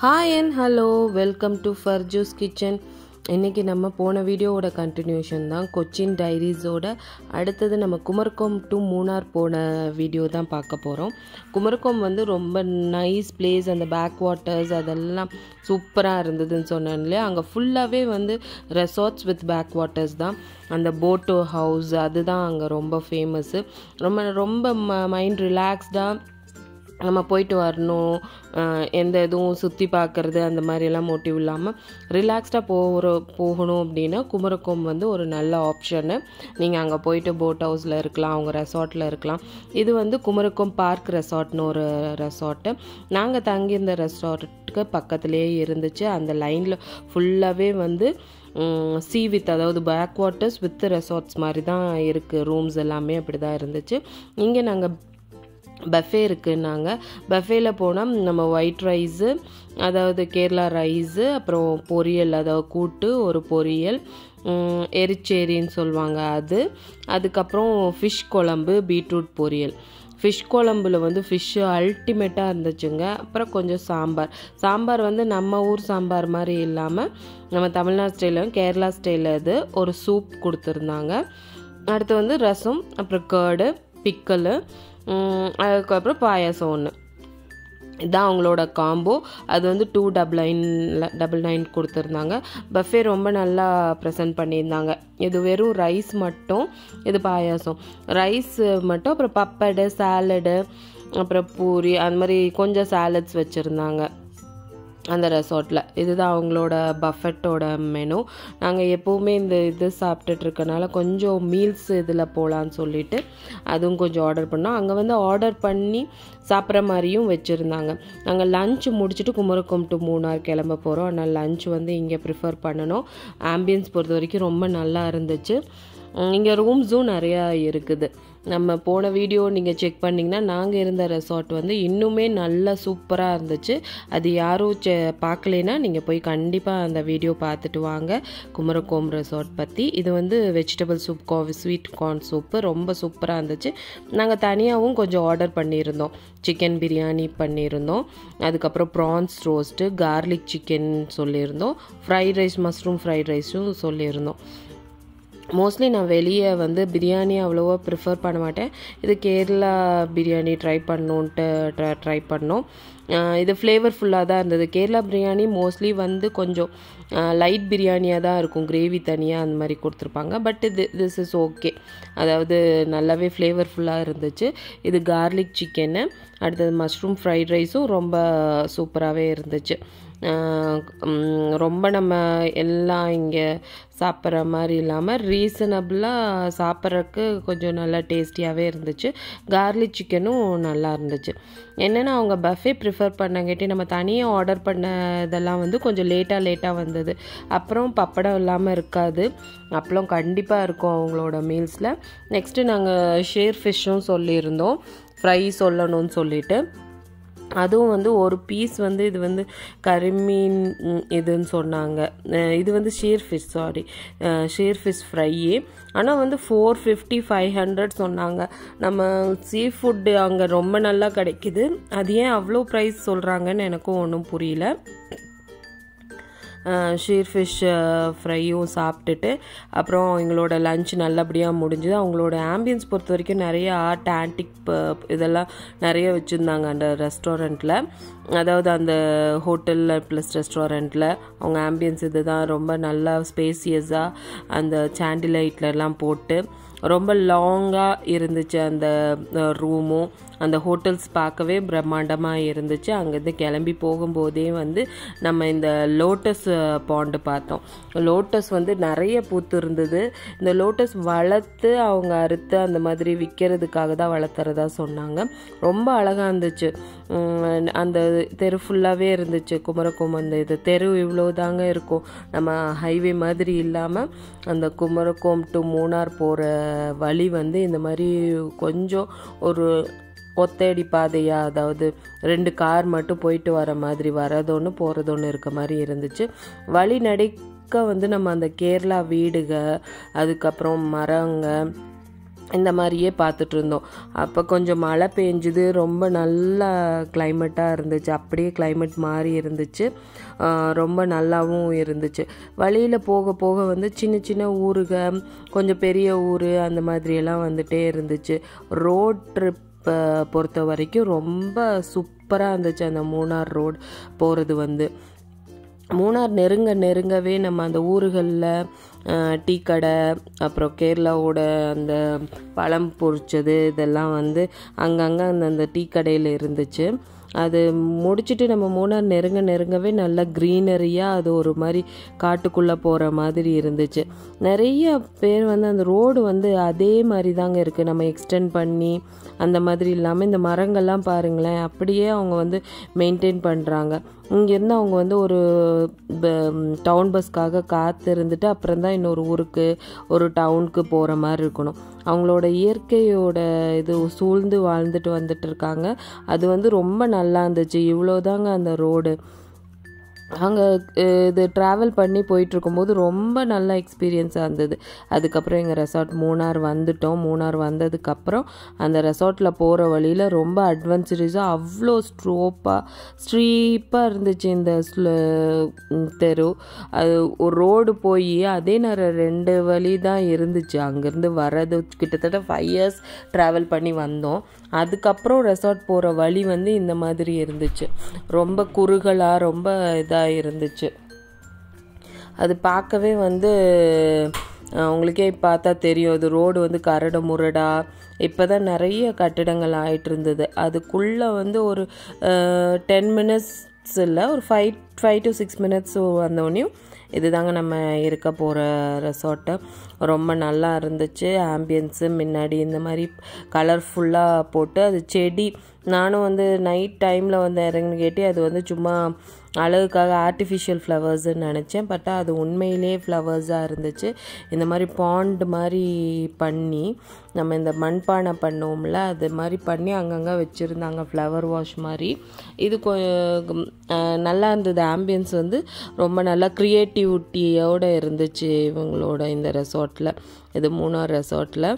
Hi and hello, welcome to Farju's Kitchen. இன்னைக்கு நம்ம போன வீடியோவோட கண்டினியூஷன் தான் கொச்சின் டைரிஸோட. அடுத்தது நம்ம குமரகோம் டு மூணார் போன வீடியோ தான் பார்க்க போகிறோம். குமரகோம் வந்து ரொம்ப நைஸ் பிளேஸ், அந்த பேக் வாட்டர்ஸ் அதெல்லாம் சூப்பராக இருந்ததுன்னு சொன்னேன் இல்லையா. அங்கே ஃபுல்லாகவே வந்து ரெசார்ட்ஸ் வித் பேக் வாட்டர்ஸ் தான். அந்த போட்டோ ஹவுஸ் அதுதான் அங்கே ரொம்ப ஃபேமஸ்ஸு. ரொம்ப மைண்ட் ரிலாக்ஸ்டாக நம்ம போயிட்டு வரணும், எந்த எதுவும் சுற்றி பார்க்குறது அந்த மாதிரியெல்லாம் மோட்டிவ் இல்லாமல் ரிலாக்ஸ்டாக போகணும் அப்படின்னா குமரகோம் வந்து ஒரு நல்ல ஆப்ஷனு. நீங்கள் அங்கே போயிட்டு போட் ஹவுஸில் இருக்கலாம், அவங்க ரெசார்ட்டில் இருக்கலாம். இது வந்து குமரகோம் பார்க் ரெசார்ட்னு ஒரு ரெசார்ட்டு. நாங்கள் தங்கியிருந்த ரெசார்ட்டுக்கு பக்கத்துலேயே இருந்துச்சு. அந்த லைனில் ஃபுல்லாகவே வந்து சி வித், அதாவது பேக் வாட்டர்ஸ் வித் ரெசார்ட்ஸ் மாதிரி தான் இருக்குது. ரூம்ஸ் எல்லாமே அப்படி தான் இருந்துச்சு. இங்கே நாங்கள் பஃபே இருக்குன்னாங்க. பஃபேல போனால் நம்ம ஒயிட் ரைஸு, அதாவது கேரளா ரைஸு, அப்புறம் பொரியல், அதாவது கூட்டு, ஒரு பொரியல், எரிச்சேரின்னு சொல்லுவாங்க அது, அதுக்கப்புறம் ஃபிஷ் குழம்பு, பீட்ரூட் பொரியல். ஃபிஷ் குழம்புல வந்து ஃபிஷ்ஷு அல்டிமேட்டாக இருந்துச்சுங்க. அப்புறம் கொஞ்சம் சாம்பார் வந்து நம்ம ஊர் சாம்பார் மாதிரி இல்லாமல் நம்ம தமிழ்நாடு ஸ்டைலும் கேரளா ஸ்டைலில் இது ஒரு சூப் கொடுத்துருந்தாங்க. அடுத்து வந்து ரசம், அப்புறம் கர்டு, பிக்கலு, அதுக்கப்புறம் பாயாசம் ஒன்று. இதுதான் அவங்களோட காம்போ. அது வந்து 299 கொடுத்துருந்தாங்க. பஃபே ரொம்ப நல்லா ப்ரெசென்ட் பண்ணியிருந்தாங்க. இது வெறும் ரைஸ் மட்டும், இது பாயாசம். ரைஸ் மட்டும், அப்புறம் பப்படு, சாலடு, அப்புறம் பூரி, அந்த மாதிரி கொஞ்சம் சாலட்ஸ் வச்சுருந்தாங்க அந்த ரெசார்ட்டில். இதுதான் அவங்களோட பஃபெட்டோட மெனு. நாங்கள் எப்போவுமே இது சாப்பிட்டுட்டு இருக்கனால கொஞ்சம் மீல்ஸ் இதில் போகலான்னு சொல்லிட்டு அதுவும் கொஞ்சம் ஆர்டர் பண்ணோம். அங்கே வந்து ஆர்டர் பண்ணி சாப்பிட்ற மாதிரியும் வச்சுருந்தாங்க. நாங்கள் லன்ச் முடிச்சுட்டு குமரகோம் டு மூணார் கிளம்ப போகிறோம். ஆனால் லன்ச் வந்து இங்கே ப்ரிஃபர் பண்ணணும். ஆம்பியன்ஸ் பொறுத்த வரைக்கும் ரொம்ப நல்லா இருந்துச்சு. இங்கே ரூம்ஸும் நிறையா இருக்குது. நம்ம போன வீடியோ நீங்கள் செக் பண்ணிங்கன்னா நாங்கள் இருந்த ரெசார்ட் வந்து இன்னுமே நல்லா சூப்பராக இருந்துச்சு. அது யாரும் பார்க்கலைன்னா நீங்கள் போய் கண்டிப்பாக அந்த வீடியோ பார்த்துட்டு வாங்க குமரகோம் ரெசார்ட் பற்றி. இது வந்து vegetable soup, sweet corn soup ரொம்ப சூப்பராக இருந்துச்சு. நாங்கள் தனியாகவும் கொஞ்சம் ஆர்டர் பண்ணியிருந்தோம். சிக்கன் பிரியாணி பண்ணியிருந்தோம், அதுக்கப்புறம் ப்ரான்ஸ் ரோஸ்ட்டு, கார்லிக் சிக்கன் சொல்லியிருந்தோம், ஃப்ரைட் ரைஸ், மஷ்ரூம் ஃப்ரைட் ரைஸும் சொல்லியிருந்தோம். மோஸ்ட்லி நான் வெளியே வந்து பிரியாணி அவ்வளோவா ப்ரிஃபர் பண்ண மாட்டேன். இது கேரளா பிரியாணி ட்ரை பண்ணோம். இது ஃப்ளேவர்ஃபுல்லாக தான் இருந்தது. கேரளா பிரியாணி மோஸ்ட்லி வந்து கொஞ்சம் லைட் பிரியாணியாக தான் இருக்கும், கிரேவி தனியாக அந்த மாதிரி கொடுத்துருப்பாங்க. பட் திஸ் இஸ் ஓகே, அதாவது நல்லாவே ஃப்ளேவர்ஃபுல்லாக இருந்துச்சு. இது கார்லிக் சிக்கனு, அடுத்தது மஷ்ரூம் ஃப்ரைட் ரைஸும் ரொம்ப சூப்பராகவே இருந்துச்சு. ரொம்ப நம்ம எல்லாம் இங்கே சாப்பிட்ற மாதிரி இல்லாமல் ரீசனபிளாக சாப்பிட்றதுக்கு கொஞ்சம் நல்லா டேஸ்டியாகவே இருந்துச்சு. கார்லிக் சிக்கனும் நல்லா இருந்துச்சு. என்னென்னா அவங்க பஃபே ப்ரிஃபர் பண்ணங்காட்டி நம்ம தனியாக ஆர்டர் பண்ணதெல்லாம் வந்து கொஞ்சம் லேட்டாக வந்தது. அப்புறம் பப்படம் இல்லாமல் இருக்காது, அப்பளம் கண்டிப்பாக இருக்கும் அவங்களோட மீல்ஸில். நெக்ஸ்ட்டு நாங்கள் ஷேர் ஃபிஷ்ஷும் சொல்லியிருந்தோம், ஃப்ரை சொல்லணும்னு சொல்லிட்டு. அதுவும் வந்து ஒரு பீஸ் வந்து இது வந்து கரிமீன் இதுன்னு சொன்னாங்க. இது வந்து ஷேர் ஃபிஷ் ஃப்ரையே. ஆனால் வந்து 450-500 சொன்னாங்க. நம்ம சீ ஃபுட்டு அங்கே ரொம்ப நல்லா கிடைக்கிது. அது ஏன் அவ்வளோ ப்ரைஸ் சொல்கிறாங்கன்னு எனக்கும் ஒன்றும் புரியல. ஷீர் ஃபிஷ் ஃப்ரையும் சாப்பிட்டுட்டு அப்புறம் எங்களோட லன்ச் நல்லபடியாக முடிஞ்சுது. அவங்களோட ஆம்பியன்ஸ் பொறுத்த வரைக்கும் நிறைய ஆர்ட், ஆன்டிக் இதெல்லாம் நிறைய வச்சுருந்தாங்க அந்த ரெஸ்டாரண்ட்டில். அதாவது அந்த ஹோட்டலில் ப்ளஸ் ரெஸ்டாரண்ட்டில் அவங்க ஆம்பியன்ஸ் இது தான் ரொம்ப நல்லா ஸ்பேசியஸாக அந்த சாண்டிலைட்லலாம் போட்டு ரொம்ப லாங்காக இருந்துச்சு. அந்த ரூமும் அந்த ஹோட்டல்ஸ் பார்க்கவே பிரம்மாண்டமாக இருந்துச்சு. அங்கேருந்து கிளம்பி போகும்போதே வந்து நம்ம இந்த லோட்டஸ் பாண்டு பார்த்தோம். லோட்டஸ் வந்து நிறைய பூத்து இருந்தது. இந்த லோட்டஸ் வளர்த்து அவங்க அறுத்து அந்த மாதிரி விற்கிறதுக்காக தான் வளர்த்துறதா சொன்னாங்க. ரொம்ப அழகாக இருந்துச்சு. அந்த தெரு ஃபுல்லாகவே இருந்துச்சு குமரகோம். அந்த இது தெரு இவ்வளோ தாங்க இருக்கும், நம்ம ஹைவே மாதிரி இல்லாமல் அந்த குமரகோம் டு மூணார் போகிற வழி வந்து இந்த மாதிரி கொஞ்சம் ஒரு ஒத்தடி பாதையாக, அதாவது 2 கார் மட்டும் போயிட்டு வர மாதிரி, வரதொன்று போகிறதொன்று இருக்க மாதிரி இருந்துச்சு. வழி நடைக்க வந்து நம்ம அந்த கேரளா வீடுக, அதுக்கப்புறம் மரங்க, இந்த மாதிரியே பார்த்துட்டு இருந்தோம். அப்போ கொஞ்சம் மழை பெஞ்சுது, ரொம்ப நல்ல கிளைமேட்டாக இருந்துச்சு, அப்படியே கிளைமேட் மாறி இருந்துச்சு, ரொம்ப நல்லாவும் இருந்துச்சு. வழியில் போக போக வந்து சின்ன சின்ன ஊருக, கொஞ்சம் பெரிய ஊர் அந்த மாதிரியெல்லாம் வந்துட்டே இருந்துச்சு. ரோட் ட்ரிப் பொறுத்த வரைக்கும் ரொம்ப சூப்பராக இருந்துச்சு. அந்த மூணார் ரோடு போகிறது வந்து மூணார் நெருங்கவே நம்ம அந்த ஊர்களில் டீ கடை, அப்புறம் கேரளாவோட அந்த பழம் பொரிச்சது இதெல்லாம் வந்து அங்கங்கே அந்த டீ கடையில் இருந்துச்சு. அது முடிச்சுட்டு நம்ம மூணார் நெருங்கவே நல்லா க்ரீனரியாக அது ஒரு மாதிரி காட்டுக்குள்ளே போகிற மாதிரி இருந்துச்சு. நிறைய பேர் வந்து அந்த ரோடு வந்து அதே மாதிரி தாங்க இருக்குது, நம்ம எக்ஸ்டெண்ட் பண்ணி அந்த மாதிரி இல்லாமல் இந்த மரங்கள்லாம் பாருங்களேன் அப்படியே அவங்க வந்து மெயின்டைன் பண்ணுறாங்க. இங்கேருந்து அவங்க வந்து ஒரு டவுன் பஸ்க்காக காத்து இருந்துட்டு அப்புறம் தான் இன்னொரு ஊருக்கு ஒரு டவுனுக்கு போகிற மாதிரி இருக்கணும். அவங்களோட இயற்கையோட இது சூழ்ந்து வாழ்ந்துட்டு வந்துட்டு இருக்காங்க. அது வந்து ரொம்ப நல்லா இருந்துச்சு. இவ்வளோதாங்க அந்த ரோடு. அங்கே இது ட்ராவல் பண்ணி போயிட்டுருக்கும்போது ரொம்ப நல்ல எக்ஸ்பீரியன்ஸாக இருந்தது. அதுக்கப்புறம் எங்கள் ரெசார்ட் மூணார் வந்துட்டோம். மூணார் வந்ததுக்கப்புறம் அந்த ரெசார்ட்டில் போகிற வழியில் ரொம்ப அட்வென்ச்சரஸாக அவ்வளோ ஸ்ட்ரீப்பாக இருந்துச்சு இந்த தெரு. அது ஒரு ரோடு போய் அதே நேரம் 2 வழி தான் இருந்துச்சு. அங்கேருந்து வர்றது கிட்டத்தட்ட 5 years ட்ராவல் பண்ணி வந்தோம். அதுக்கப்புறம் ரெசார்ட் போகிற வழி வந்து இந்த மாதிரி இருந்துச்சு, ரொம்ப குறுகலாக ரொம்ப இதாக இருந்துச்சு. அது பார்க்கவே வந்து உங்களுக்கே பார்த்தா தெரியும், அது ரோடு வந்து கரடு முரடா இப்போ தான் நிறைய கட்டிடங்கள் ஆகிட்டு இருந்தது. அதுக்குள்ளே வந்து ஒரு 10 minutes இல்லை, ஒரு 5 to 6 minutes வந்தோடனையும் இதுதாங்க நம்ம இருக்க போகிற ரெசார்ட்டு. ரொம்ப நல்லா இருந்துச்சு. ஆம்பியன்ஸு முன்னாடி இந்த மாதிரி கலர்ஃபுல்லாக போட்டு அது செடி, நானும் வந்து நைட் டைமில் வந்து இறங்கி கேட்டு அது வந்து சும்மா அழகுக்காக ஆர்டிஃபிஷியல் ஃப்ளவர்ஸுன்னு நினச்சேன். பட் அது உண்மையிலே ஃப்ளவர்ஸாக இருந்துச்சு. இந்த மாதிரி பாண்ட் மாதிரி பண்ணி நம்ம இந்த மண்பானை பண்ணுவோம்ல அது மாதிரி பண்ணி அங்கங்கே வச்சுருந்தாங்க, ஃப்ளவர் வாஷ் மாதிரி. இது நல்லா இருந்தது. ஆம்பியன்ஸ் வந்து ரொம்ப நல்லா க்ரியேட்டிவிட்டியோடு இருந்துச்சு இவங்களோட இந்த ரெசார்ட்டில். இது மூணார் ரெசார்ட்டில்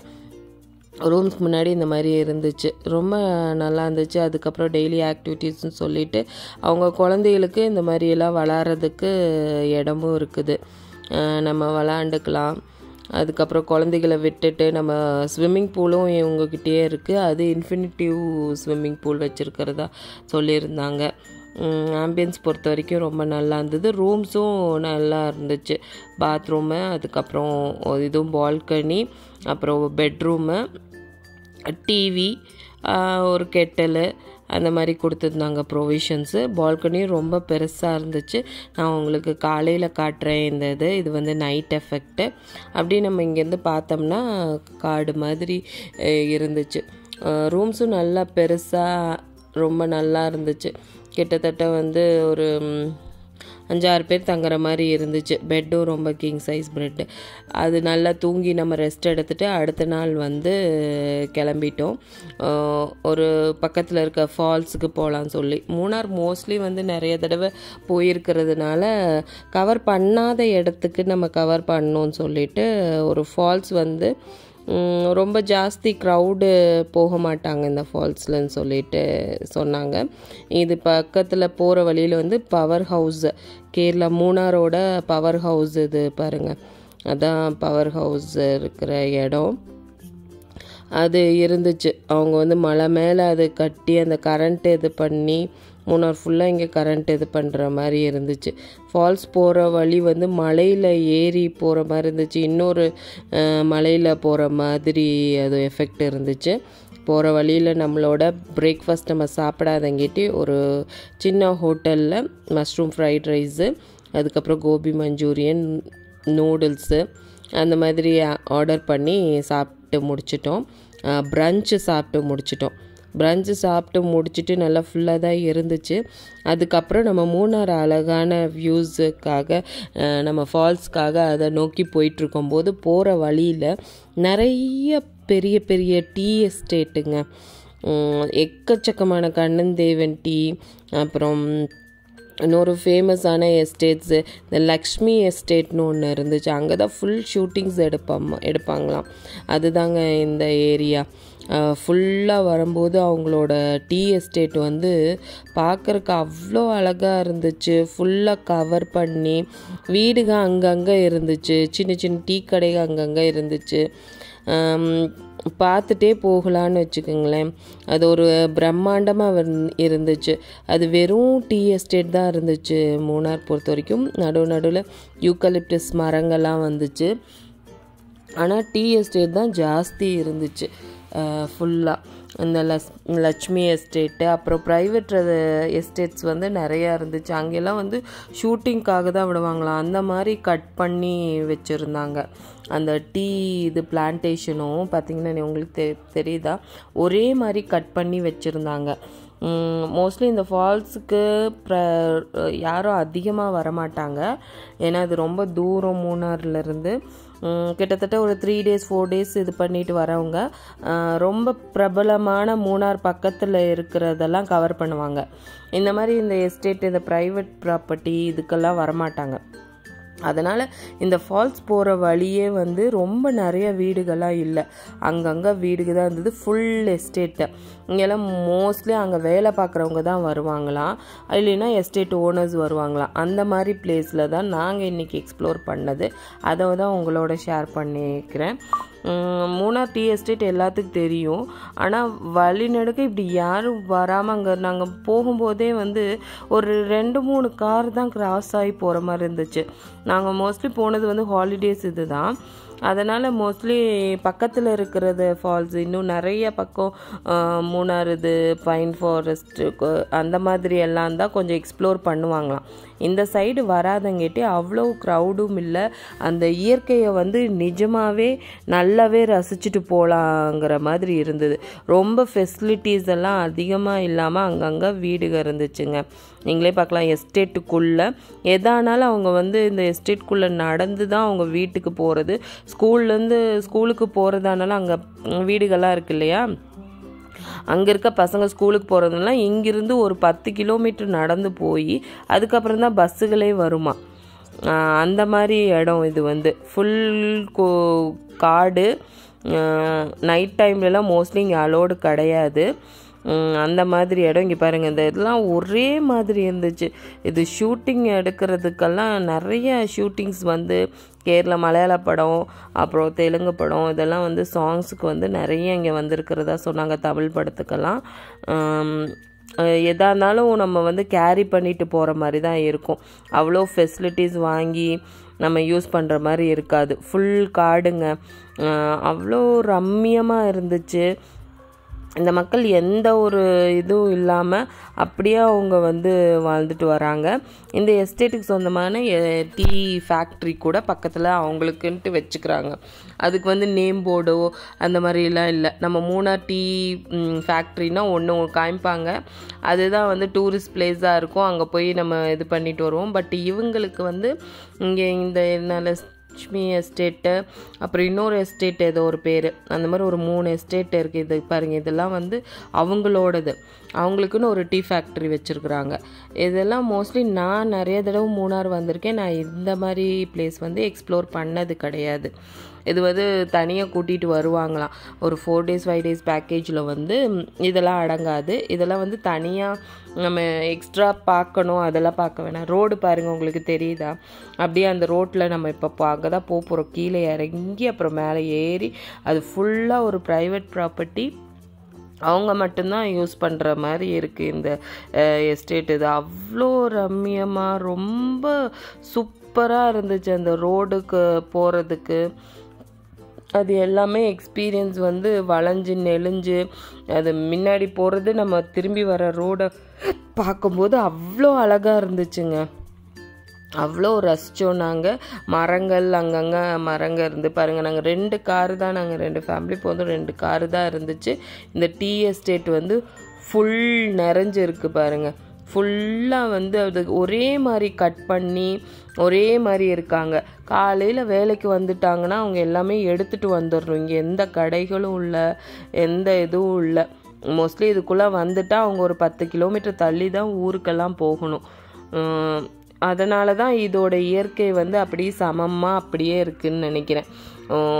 ரூம்ஸ்க்கு முன்னாடி இந்த மாதிரி இருந்துச்சு, ரொம்ப நல்லா இருந்துச்சு. அதுக்கப்புறம் டெய்லி ஆக்டிவிட்டீஸ்னு சொல்லிட்டு அவங்க குழந்தைகளுக்கு இந்த மாதிரியெல்லாம் விளாட்றதுக்கு இடமும் இருக்குது, நம்ம விளாண்டுக்கலாம். அதுக்கப்புறம் குழந்தைகளை விட்டுட்டு நம்ம ஸ்விம்மிங் பூலும் இவங்கக்கிட்டே இருக்குது, அது இன்ஃபினிட்டிவ் ஸ்விம்மிங் பூல் வச்சுருக்கிறதா சொல்லியிருந்தாங்க. ஆம்பியன்ஸ் பொறுத்த வரைக்கும் ரொம்ப நல்லா இருந்தது. ரூம்ஸும் நல்லா இருந்துச்சு, பாத்ரூமு, அதுக்கப்புறம் இதுவும் பால்கனி, அப்புறம் பெட்ரூமு, டிவி, ஒரு கெட்டலு அந்த மாதிரி கொடுத்துருந்தாங்க ப்ரொவிஷன்ஸு. பால்கனியும் ரொம்ப பெருசாக இருந்துச்சு. நான் உங்களுக்கு காலையில் காட்டுறேன். இது வந்து நைட் எஃபெக்ட்டு. அப்படி நம்ம இங்கேருந்து பார்த்தோம்னா காடு மாதிரி இருந்துச்சு. ரூம்ஸும் நல்லா பெருசாக ரொம்ப நல்லா இருந்துச்சு. கிட்டத்தட்ட வந்து ஒரு 5-6 பேர் தங்குற மாதிரி இருந்துச்சு. பெட்டும் ரொம்ப கிங் சைஸ் பெட்டு. அது நல்லா தூங்கி நம்ம ரெஸ்ட் எடுத்துகிட்டு அடுத்த நாள் வந்து கிளம்பிட்டோம். ஒரு பக்கத்தில் இருக்க ஃபால்ஸுக்கு போகலான்னு சொல்லி. மூணார் மோஸ்ட்லி வந்து நிறைய தடவை போயிருக்கிறதுனால கவர் பண்ணாத இடத்துக்கு நம்ம கவர் பண்ணோன்னு சொல்லிட்டு ஒரு ஃபால்ஸ் வந்து ரொம்ப ஜாஸ்தி க்ரௌடு போக மாட்டாங்க இந்த ஃபால்ஸ்லன்னு சொல்லிட்டு சொன்னாங்க. இது பக்கத்தில் போகிற வழியில் வந்து பவர் ஹவுஸ், கேரளா மூணாரோட பவர் ஹவுஸ் இது பாருங்கள், அதான் பவர் ஹவுஸ் இருக்கிற இடம். அது இருந்துச்சு. அவங்க வந்து மலை மேலே அது கட்டி அந்த கரண்ட் இது பண்ணி மூணார் ஃபுல்லாக இங்கே கரண்ட் இது பண்ணுற மாதிரி இருந்துச்சு. ஃபால்ஸ் போகிற வழி வந்து மலையில் ஏறி போகிற மாதிரி இருந்துச்சு, இன்னொரு மலையில் போகிற மாதிரி அது எஃபெக்ட் இருந்துச்சு. போகிற வழியில் நம்மளோட பிரேக்ஃபாஸ்ட் நம்ம சாப்பிடாதங்கிட்டி ஒரு சின்ன ஹோட்டலில் மஷ்ரூம் ஃப்ரைட் ரைஸு, அதுக்கப்புறம் கோபி மஞ்சூரியன், நூடுல்ஸு அந்த மாதிரி ஆர்டர் பண்ணி சாப்பிட்டு முடிச்சிட்டோம். ப்ரன்ச்சு சாப்பிட்டு முடிச்சுட்டு நல்லா ஃபுல்லாக தான் இருந்துச்சு. அதுக்கப்புறம் நம்ம மூணார் அழகான வியூஸுக்காக நம்ம ஃபால்ஸ்க்காக அதை நோக்கி போயிட்டுருக்கும்போது போகிற வழியில் நிறைய பெரிய பெரிய டீ எஸ்டேட்டுங்க, எக்கச்சக்கமான கண்ணன் தேவன் டீ, அப்புறம் இன்னொரு ஃபேமஸான எஸ்டேட்ஸு இந்த லக்ஷ்மி எஸ்டேட்னு ஒன்று இருந்துச்சு. அங்கே தான் ஃபுல் ஷூட்டிங்ஸ் எடுப்பாங்களாம். அதுதாங்க இந்த ஏரியா. ஃபுல்லாக வரும்போது அவங்களோட டீ எஸ்டேட் வந்து பார்க்குறக்கு அவ்வளோ அழகாக இருந்துச்சு. ஃபுல்லாக கவர் பண்ணி வீடுக அங்கங்கே இருந்துச்சு, சின்ன சின்ன டீ கடைகள் அங்கங்கே இருந்துச்சு. பார்த்துட்டே போகலான்னு வச்சுக்கோங்களேன். அது ஒரு பிரம்மாண்டமாக இருந்துச்சு. அது வெறும் டீ எஸ்டேட் தான் இருந்துச்சு மூணார் பொறுத்த வரைக்கும். நடுவில் யூக்கலிப்டஸ் மரங்கள்லாம் வந்துச்சு. ஆனால் டீ எஸ்டேட் தான் ஜாஸ்தி இருந்துச்சு ஃபுல்லாக. இந்த லட்சுமி எஸ்டேட்டு, அப்புறம் ப்ரைவேட் எஸ்டேட்ஸ் வந்து நிறையா இருந்துச்சு. அங்கெல்லாம் வந்து ஷூட்டிங்காக தான் விடுவாங்களாம். அந்த மாதிரி கட் பண்ணி வச்சுருந்தாங்க. அந்த டீ இது பிளான்டேஷனும் பார்த்திங்கன்னா உங்களுக்கு தெரியுதா, ஒரே மாதிரி கட் பண்ணி வச்சுருந்தாங்க. மோஸ்ட்லி இந்த ஃபால்ஸுக்கு யாரும் அதிகமாக வரமாட்டாங்க. ஏன்னா அது ரொம்ப தூரம் மூணார்லேருந்து. கிட்டத்தட்ட ஒரு 3 days 4 days இது பண்ணிட்டு வரவங்க ரொம்ப பிரபலமான மூணார் பக்கத்தில் இருக்கிறதெல்லாம் கவர் பண்ணுவாங்க. இந்த மாதிரி இந்த எஸ்டேட், இந்த ப்ரைவேட் ப்ராப்பர்ட்டி இதுக்கெல்லாம் வரமாட்டாங்க. அதனால் இந்த ஃபால்ஸ் போகிற வழியே வந்து ரொம்ப நிறைய வீடுகளாக இல்லை, அங்கங்கே வீடுகள் தான் இருந்தது. Full estate. இங்கெல்லாம் மோஸ்ட்லி அங்கே வேலை பார்க்குறவங்க தான் வருவாங்களாம், இல்லைன்னா எஸ்டேட் ஓனர்ஸ் வருவாங்களாம். அந்த மாதிரி பிளேஸில் தான் நாங்கள் இன்றைக்கி எக்ஸ்ப்ளோர் பண்ணது. அதை தான் உங்களோட ஷேர் பண்ணிக்கிறேன். மூணார் டீ எஸ்டேட் எல்லாத்துக்கும் தெரியும். ஆனால் வழிநடுக்க இப்படி யாரும் வராமல் அங்கே நாங்கள் போகும்போதே வந்து ஒரு 2-3 கார் தான் கிராஸ் ஆகி போகிற மாதிரி இருந்துச்சு. நாங்கள் மோஸ்ட்லி போனது வந்து ஹாலிடேஸ் இது தான். அதனால் மோஸ்ட்லி பக்கத்தில் இருக்கிறது ஃபால்ஸ், இன்னும் நிறைய பக்கம் மூணார் இது பைன் ஃபாரஸ்ட்டு அந்த மாதிரி எல்லாம் தான் கொஞ்சம் எக்ஸ்ப்ளோர் பண்ணுவாங்களாம். இந்த சைடு வராதங்கிட்டே அவ்வளோ க்ரௌடும் இல்லை. அந்த இயற்கையை வந்து நிஜமாகவே நல்லாவே ரசிச்சுட்டு போகலாங்கிற மாதிரி இருந்தது. ரொம்ப ஃபெசிலிட்டிஸ் எல்லாம் அதிகமாக இல்லாமல் அங்கங்கே வீடுகள் இருந்துச்சுங்க. நீங்களே பார்க்கலாம், எஸ்டேட்டுக்குள்ளே எதானாலும் அவங்க வந்து இந்த எஸ்டேட்டுக்குள்ளே நடந்து தான் அவங்க வீட்டுக்கு போகிறது. ஸ்கூலுக்கு போகிறதானாலும் அங்கே வீடுகள்லாம் இருக்கு இல்லையா, அங்கே இருக்க பசங்க ஸ்கூலுக்கு போகிறதுனால இங்கிருந்து ஒரு 10 கிலோமீட்டர் நடந்து போய் அதுக்கப்புறம் தான் பஸ்ஸுகளே வருமா. அந்த மாதிரி இடம் இது வந்து ஃபுல் காடு. நைட் டைம்லலாம் மோஸ்ட்லி இங்கே அலோடு கிடையாது. அந்த மாதிரி இடம். இங்கே பாருங்கள், இந்த இதெல்லாம் ஒரே மாதிரி இருந்துச்சு. இது ஷூட்டிங் எடுக்கிறதுக்கெல்லாம் நிறைய ஷூட்டிங்ஸ் வந்து கேரளா மலையாள படம், அப்புறம் தெலுங்கு படம், இதெல்லாம் வந்து சாங்ஸுக்கு வந்து நிறைய இங்கே வந்திருக்கிறதா சொன்னாங்க. தமிழ் படத்துக்கெல்லாம் எதாக இருந்தாலும் நம்ம வந்து கேரி பண்ணிட்டு போகிற மாதிரி தான் இருக்கும். அவ்வளோ ஃபெசிலிட்டிஸ் வாங்கி நம்ம யூஸ் பண்ணுற மாதிரி இருக்காது. ஃபுல் காடுங்க. அவ்வளோ ரம்மியமாக இருந்துச்சு. இந்த மக்கள் எந்த ஒரு இதுவும் இல்லாமல் அப்படியே அவங்க வந்து வாழ்ந்துட்டு வராங்க. இந்த எஸ்டேட்டுக்கு சொந்தமான டீ ஃபேக்ட்ரி கூட பக்கத்தில் அவங்களுக்குன்ட்டு வச்சுக்கிறாங்க. அதுக்கு வந்து நேம் போர்டோ அந்த மாதிரிலாம் இல்லை. நம்ம மூணார் டீ ஃபேக்ட்ரினா ஒன்று காமிப்பாங்க, அதுதான் வந்து டூரிஸ்ட் பிளேஸாக இருக்கும், அங்கே போய் நம்ம இது பண்ணிட்டு வருவோம். பட் இவங்களுக்கு வந்து இங்கே இந்த லட்சுமி எஸ்டேட்டு, அப்புறம் இன்னொரு எஸ்டேட் ஏதோ ஒரு பேர், அந்த மாதிரி ஒரு 3 எஸ்டேட் இருக்குது. இது பாருங்கள், இதெல்லாம் வந்து அவங்களோடது. அவங்களுக்குன்னு ஒரு டீ ஃபேக்ட்ரி வச்சுருக்குறாங்க. இதெல்லாம் மோஸ்ட்லி நான் நிறைய தடவை மூணார் வந்திருக்கேன். நான் இந்த மாதிரி பிளேஸ் வந்து எக்ஸ்ப்ளோர் பண்ணது கிடையாது. இது வந்து தனியாக கூட்டிகிட்டு வருவாங்களாம். ஒரு 4 days 5 days பேக்கேஜில் வந்து இதெல்லாம் அடங்காது. இதெல்லாம் வந்து தனியாக நம்ம எக்ஸ்ட்ரா பார்க்கணும், அதெல்லாம் பார்க்க வேணாம். ரோடு பாருங்கள், உங்களுக்கு தெரியுதா? அப்படியே அந்த ரோட்டில் நம்ம இப்போ அங்கே தான் போகிறோம். கீழே இறங்கி அப்புறம் மேலே ஏறி, அது ஃபுல்லாக ஒரு ப்ரைவேட் ப்ராப்பர்ட்டி, அவங்க மட்டும்தான் யூஸ் பண்ணுற மாதிரி இருக்குது இந்த எஸ்டேட். இது அவ்வளோ ரம்மியமாக ரொம்ப சூப்பராக இருந்துச்சு. அந்த ரோடுக்கு போகிறதுக்கு அது எல்லாமே எக்ஸ்பீரியன்ஸ் வந்து வளைஞ்சு நெளிஞ்சு அது முன்னாடி போகிறது, நம்ம திரும்பி வர ரோடை பார்க்கும்போது அவ்வளோ அழகாக இருந்துச்சுங்க. அவ்வளோ ரசித்தோம் நாங்கள். மரங்கள் அங்கங்கே மரங்கள் இருந்து பாருங்கள். நாங்கள் 2 காரு தான், நாங்கள் 2 ஃபேமிலி போதும் 2 காரு தான் இருந்துச்சு. இந்த டீ எஸ்டேட் வந்து ஃபுல் நிறைஞ்சு இருக்குது பாருங்கள். ஃபுல்லாக வந்து அது ஒரே மாதிரி கட் பண்ணி ஒரே மாதிரி இருக்காங்க. காலையில் வேலைக்கு வந்துட்டாங்கன்னா அவங்க எல்லாமே எடுத்துகிட்டு வந்துடணும். இங்கே எந்த கடைகளும் இல்லை, எந்த இதுவும் இல்லை. மோஸ்ட்லி இதுக்குள்ளே வந்துட்டால் அவங்க ஒரு 10 கிலோமீட்டர் தள்ளி தான் ஊருக்கெல்லாம் போகணும். அதனால தான் இதோட இயற்கை வந்து அப்படியே சமமாக அப்படியே இருக்குதுன்னு நினைக்கிறேன்.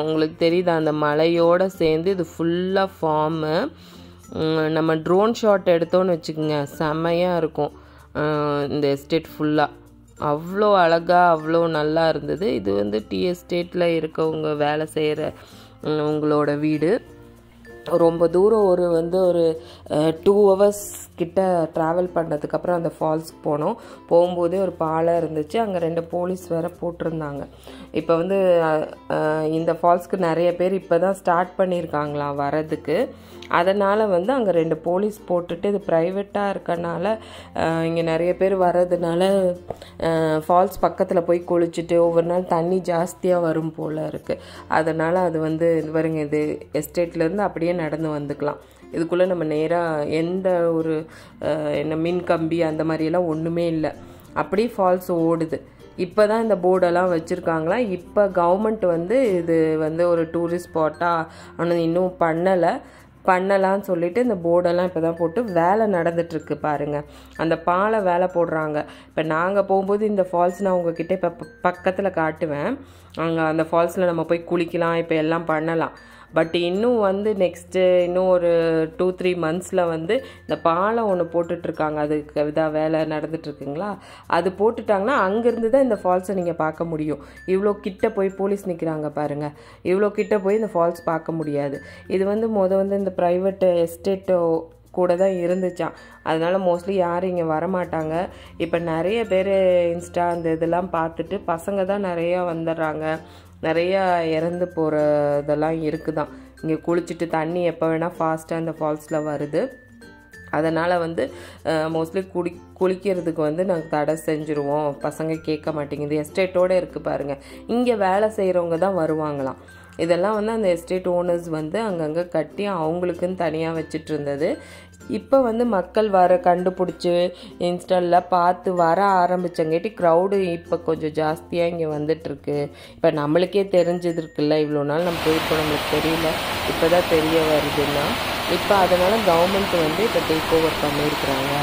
உங்களுக்கு தெரியுது அந்த மலையோடு சேர்ந்து இது ஃபுல்லாக ஃபார்மு. நம்ம ட்ரோன் ஷாட் எடுத்தோன்னு வச்சுக்கோங்க, செம்மையாக இருக்கும் இந்த எஸ்டேட் ஃபுல்லாக. அவ்வளோ அழகாக அவ்வளோ நல்லா இருந்தது. இது வந்து டீ எஸ்டேட்டில் இருக்கவங்க வேலை செய்கிற உங்களோட வீடு. ரொம்ப தூரம் ஒரு 2 hours கிட்ட ட்ராவல் பண்ணதுக்கப்புறம் அந்த ஃபால்ஸ்க்கு போனோம். போகும்போதே ஒரு பாலம் இருந்துச்சு, அங்கே 2 போலீஸ் வேறு போட்டிருந்தாங்க. இப்போ வந்து இந்த ஃபால்ஸ்க்கு நிறைய பேர் இப்போ தான் ஸ்டார்ட் பண்ணியிருக்காங்களாம் வரதுக்கு. அதனால் வந்து அங்கே 2 போலீஸ் போட்டுட்டு, இது ப்ரைவேட்டாக இருக்கனால இங்கே நிறைய பேர் வர்றதுனால ஃபால்ஸ் பக்கத்தில் போய் குளிச்சுட்டு ஒவ்வொரு நாள் தண்ணி ஜாஸ்தியாக வரும் போல் இருக்குது. அதனால் அது வந்து பாருங்க, இது எஸ்டேட்லேருந்து அப்படியே நடந்து வந்துக்கலாம். இதுக்குள்ளே நம்ம நேராக எந்த ஒரு மின் கம்பி அந்த மாதிரியெல்லாம் ஒன்றுமே இல்லை, அப்படியே ஃபால்ஸ் ஓடுது. இப்போ தான் இந்த போர்டெல்லாம் வச்சுருக்காங்களா. இப்போ கவர்மெண்ட் வந்து இது வந்து ஒரு டூரிஸ்ட் ஸ்பாட்டாக ஆனால் இன்னும் பண்ணலான்னு சொல்லிட்டு இந்த போர்டெல்லாம் இப்போ தான் போட்டு வேலை நடந்துகிட்ருக்கு பாருங்கள். அந்த பாலை வேலை போடுறாங்க. இப்போ நாங்கள் போகும்போது இந்த ஃபால்ஸ் நான் உங்ககிட்ட இப்போ பக்கத்தில் காட்டுவேன். அங்கே அந்த ஃபால்ஸில் நம்ம போய் குளிக்கலாம், இப்போ எல்லாம் பண்ணலாம். பட் இன்னும் வந்து நெக்ஸ்ட்டு இன்னும் ஒரு 2-3 monthஸில் வந்து இந்த பாலம் ஒன்று போட்டுட்ருக்காங்க. அதுக்கு இதாக வேலை நடந்துட்டுருக்குங்களா. அது போட்டுட்டாங்கன்னா அங்கேருந்து தான் இந்த ஃபால்ஸை நீங்கள் பார்க்க முடியும். இவ்வளோ கிட்ட போய் போலீஸ் நிற்கிறாங்க பாருங்கள், இவ்வளோ கிட்ட போய் இந்த ஃபால்ஸ் பார்க்க முடியாது. இது வந்து வந்து இந்த ப்ரைவேட் எஸ்டேட்டோ கூட தான் இருந்துச்சான். அதனால் மோஸ்ட்லி யாரும் இங்கே வரமாட்டாங்க. இப்போ நிறைய பேர் இன்ஸ்டா அந்த இதெல்லாம் பார்த்துட்டு பசங்க தான் நிறையா வந்துடுறாங்க. நிறையா இறந்து போகிறதெல்லாம் இருக்குதான். இங்கே குளிச்சுட்டு தண்ணி எப்போ வேணால் ஃபாஸ்ட்டாக அந்த ஃபால்ஸில் வருது. அதனால் வந்து மோஸ்ட்லி குளிக்கிறதுக்கு வந்து நாங்கள் தடை செஞ்சுருவோம், பசங்க கேட்க மாட்டேங்குது. எஸ்டேட்டோடு இருக்குது பாருங்கள், இங்கே வேலை செய்கிறவங்க தான் வருவாங்களாம். இதெல்லாம் வந்து அந்த எஸ்டேட் ஓனர்ஸ் வந்து அங்கங்கே கட்டி அவங்களுக்குன்னு தனியாக வச்சுட்டு இருந்தது. இப்போ வந்து மக்கள் கண்டுபிடிச்சி இன்ஸ்டாலில் பார்த்து வர ஆரம்பித்தங்காட்டி க்ரௌடு இப்போ கொஞ்சம் ஜாஸ்தியாக இங்கே வந்துட்டுருக்கு. இப்போ நம்மளுக்கே தெரிஞ்சது இருக்குல்ல, இவ்வளோ நாள் நம்ம போயிருக்கோம், நம்மளுக்கு தெரியல, இப்போ தான் தெரிய வருதுன்னா. இப்போ அதனால் கவர்மெண்ட் வந்து இப்போ டேக் ஓவர் பண்ணியிருக்கிறாங்க.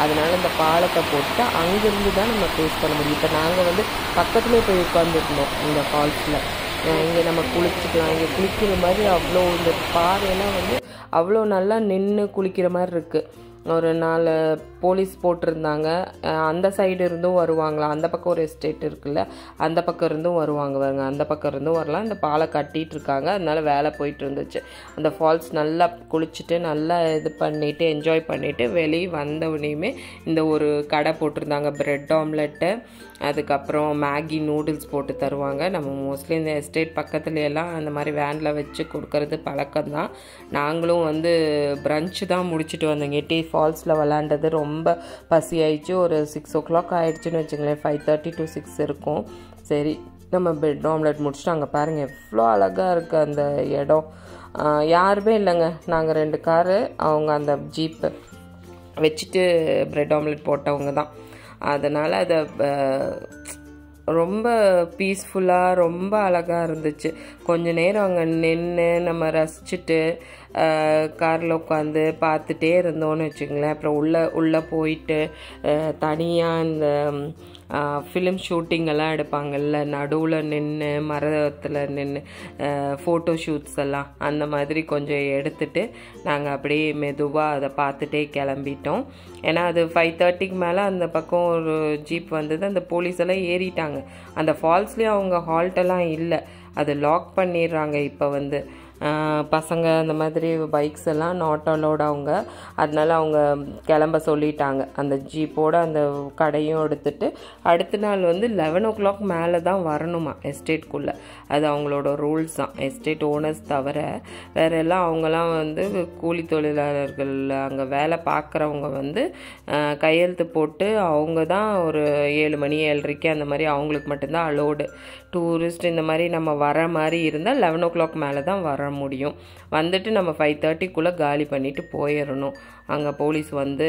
அதனால் இந்த பாலத்தை போட்டு அங்கேருந்து தான் நம்ம ஃபேஸ் பண்ண முடியும். இப்போ நாங்கள் வந்து பக்கத்துலேயே போய் உட்காந்துருந்தோம் இந்த ஃபால்ஸில். இங்கே நம்ம குளிச்சுக்கலாம். இங்கே குளிக்கிற மாதிரி அவ்வளோ இந்த பாறையெல்லாம் வந்து அவ்வளோ நல்லா நின்று குளிக்கிற மாதிரி இருக்குது. ஒரு 4 போலீஸ் போட்டிருந்தாங்க. அந்த சைடு இருந்தும் வருவாங்களா, அந்த பக்கம் ஒரு எஸ்டேட் இருக்குல்ல, அந்த பக்கம் இருந்தும் வருவாங்க. அந்த பக்கம் இருந்தும் வரலாம். இந்த பாலை கட்டிகிட்டு இருக்காங்க, அதனால வேலை போயிட்டு இருந்துச்சு. அந்த ஃபால்ஸ் நல்லா குளிச்சுட்டு நல்லா இது பண்ணிவிட்டு என்ஜாய் பண்ணிவிட்டு வெளியே வந்தவுடனேயுமே இந்த ஒரு கடை போட்டிருந்தாங்க. பிரெட் ஆம்லெட்டு, அதுக்கப்புறம் மேகி நூடுல்ஸ் போட்டு தருவாங்க. நம்ம மோஸ்ட்லி இந்த எஸ்டேட் பக்கத்துலையெல்லாம் அந்த மாதிரி வேனில் வச்சு கொடுக்கறது பழக்கம்தான். நாங்களும் வந்து பிரஞ்சு தான் முடிச்சுட்டு வந்தோங்கேட்டி ஃபால்ஸில் விளாண்டது ரொம்ப பசி ஆயிடுச்சு. ஒரு 6 o'clock ஆகிடுச்சின்னு வச்சுங்களேன். 5:30 to 6 இருக்கும். சரி, நம்ம பிரெட் ஆம்லெட் முடிச்சுட்டு அங்கே பாருங்கள் எவ்வளோ அழகாக இருக்குது அந்த இடம். யாருமே இல்லைங்க, நாங்கள் 2 காரு, அவங்க அந்த ஜீப்பு வச்சுட்டு பிரெட் ஆம்லெட் போட்டவங்க தான். அதனால் அதை ரொம்ப பீஸ்ஃபுல்லாக ரொம்ப அழகாக இருந்துச்சு. கொஞ்சம் நேரம் அங்கே நின்று நம்ம ரசிச்சுட்டு காரில் உட்காந்து பார்த்துட்டே இருந்தோன்னு வச்சுங்களேன். அப்புறம் உள்ளே போயிட்டு தனியாக இந்த ஃபிலிம் ஷூட்டிங்கெல்லாம் எடுப்பாங்கள்ல, நடுவில் நின்று மரத்தில் நின்று ஃபோட்டோ ஷூட்ஸ் எல்லாம் அந்த மாதிரி கொஞ்சம் எடுத்துகிட்டு நாங்கள் அப்படியே மெதுவாக அதை பார்த்துட்டே கிளம்பிட்டோம். ஏன்னா அது 5:30க்கு மேலே அந்த பக்கம் ஒரு ஜீப் வந்தது. அந்த போலீஸ் எல்லாம் ஏறிட்டாங்க. அந்த ஃபால்ஸ்லேயும் அவங்க ஹால்ட்டெல்லாம் இல்லை, அது லாக் பண்ணிடுறாங்க. இப்போ வந்து பசங்க அந்த மாதிரி பைக்ஸ் எல்லாம் நாட் அலோட் அவங்க. அதனால அவங்க கிளம்ப சொல்லிட்டாங்க. அந்த ஜீப்போட அந்த கடையும் எடுத்துகிட்டு அடுத்த நாள் வந்து 11 o'clock மேலே தான் வரணுமா எஸ்டேட்குள்ளே. அது அவங்களோட ரூல்ஸ் தான். எஸ்டேட் ஓனர்ஸ் தவிர வேறு எல்லாம் அவங்களாம் வந்து கூலி தொழிலாளர்கள், அங்கே வேலை பார்க்குறவங்க வந்து கையெழுத்து போட்டு அவங்க தான் ஒரு 7 மணி 7:30 அந்த மாதிரி அவங்களுக்கு மட்டும்தான் அலோடு. டூரிஸ்ட் இந்த மாதிரி நம்ம வர மாதிரி இருந்தால் 11 o'clock மேலே தான் வர முடியும். வந்துட்டு நம்ம 5:30க்குள்ளே காலி பண்ணிவிட்டு போயிடணும். அங்கே போலீஸ் வந்து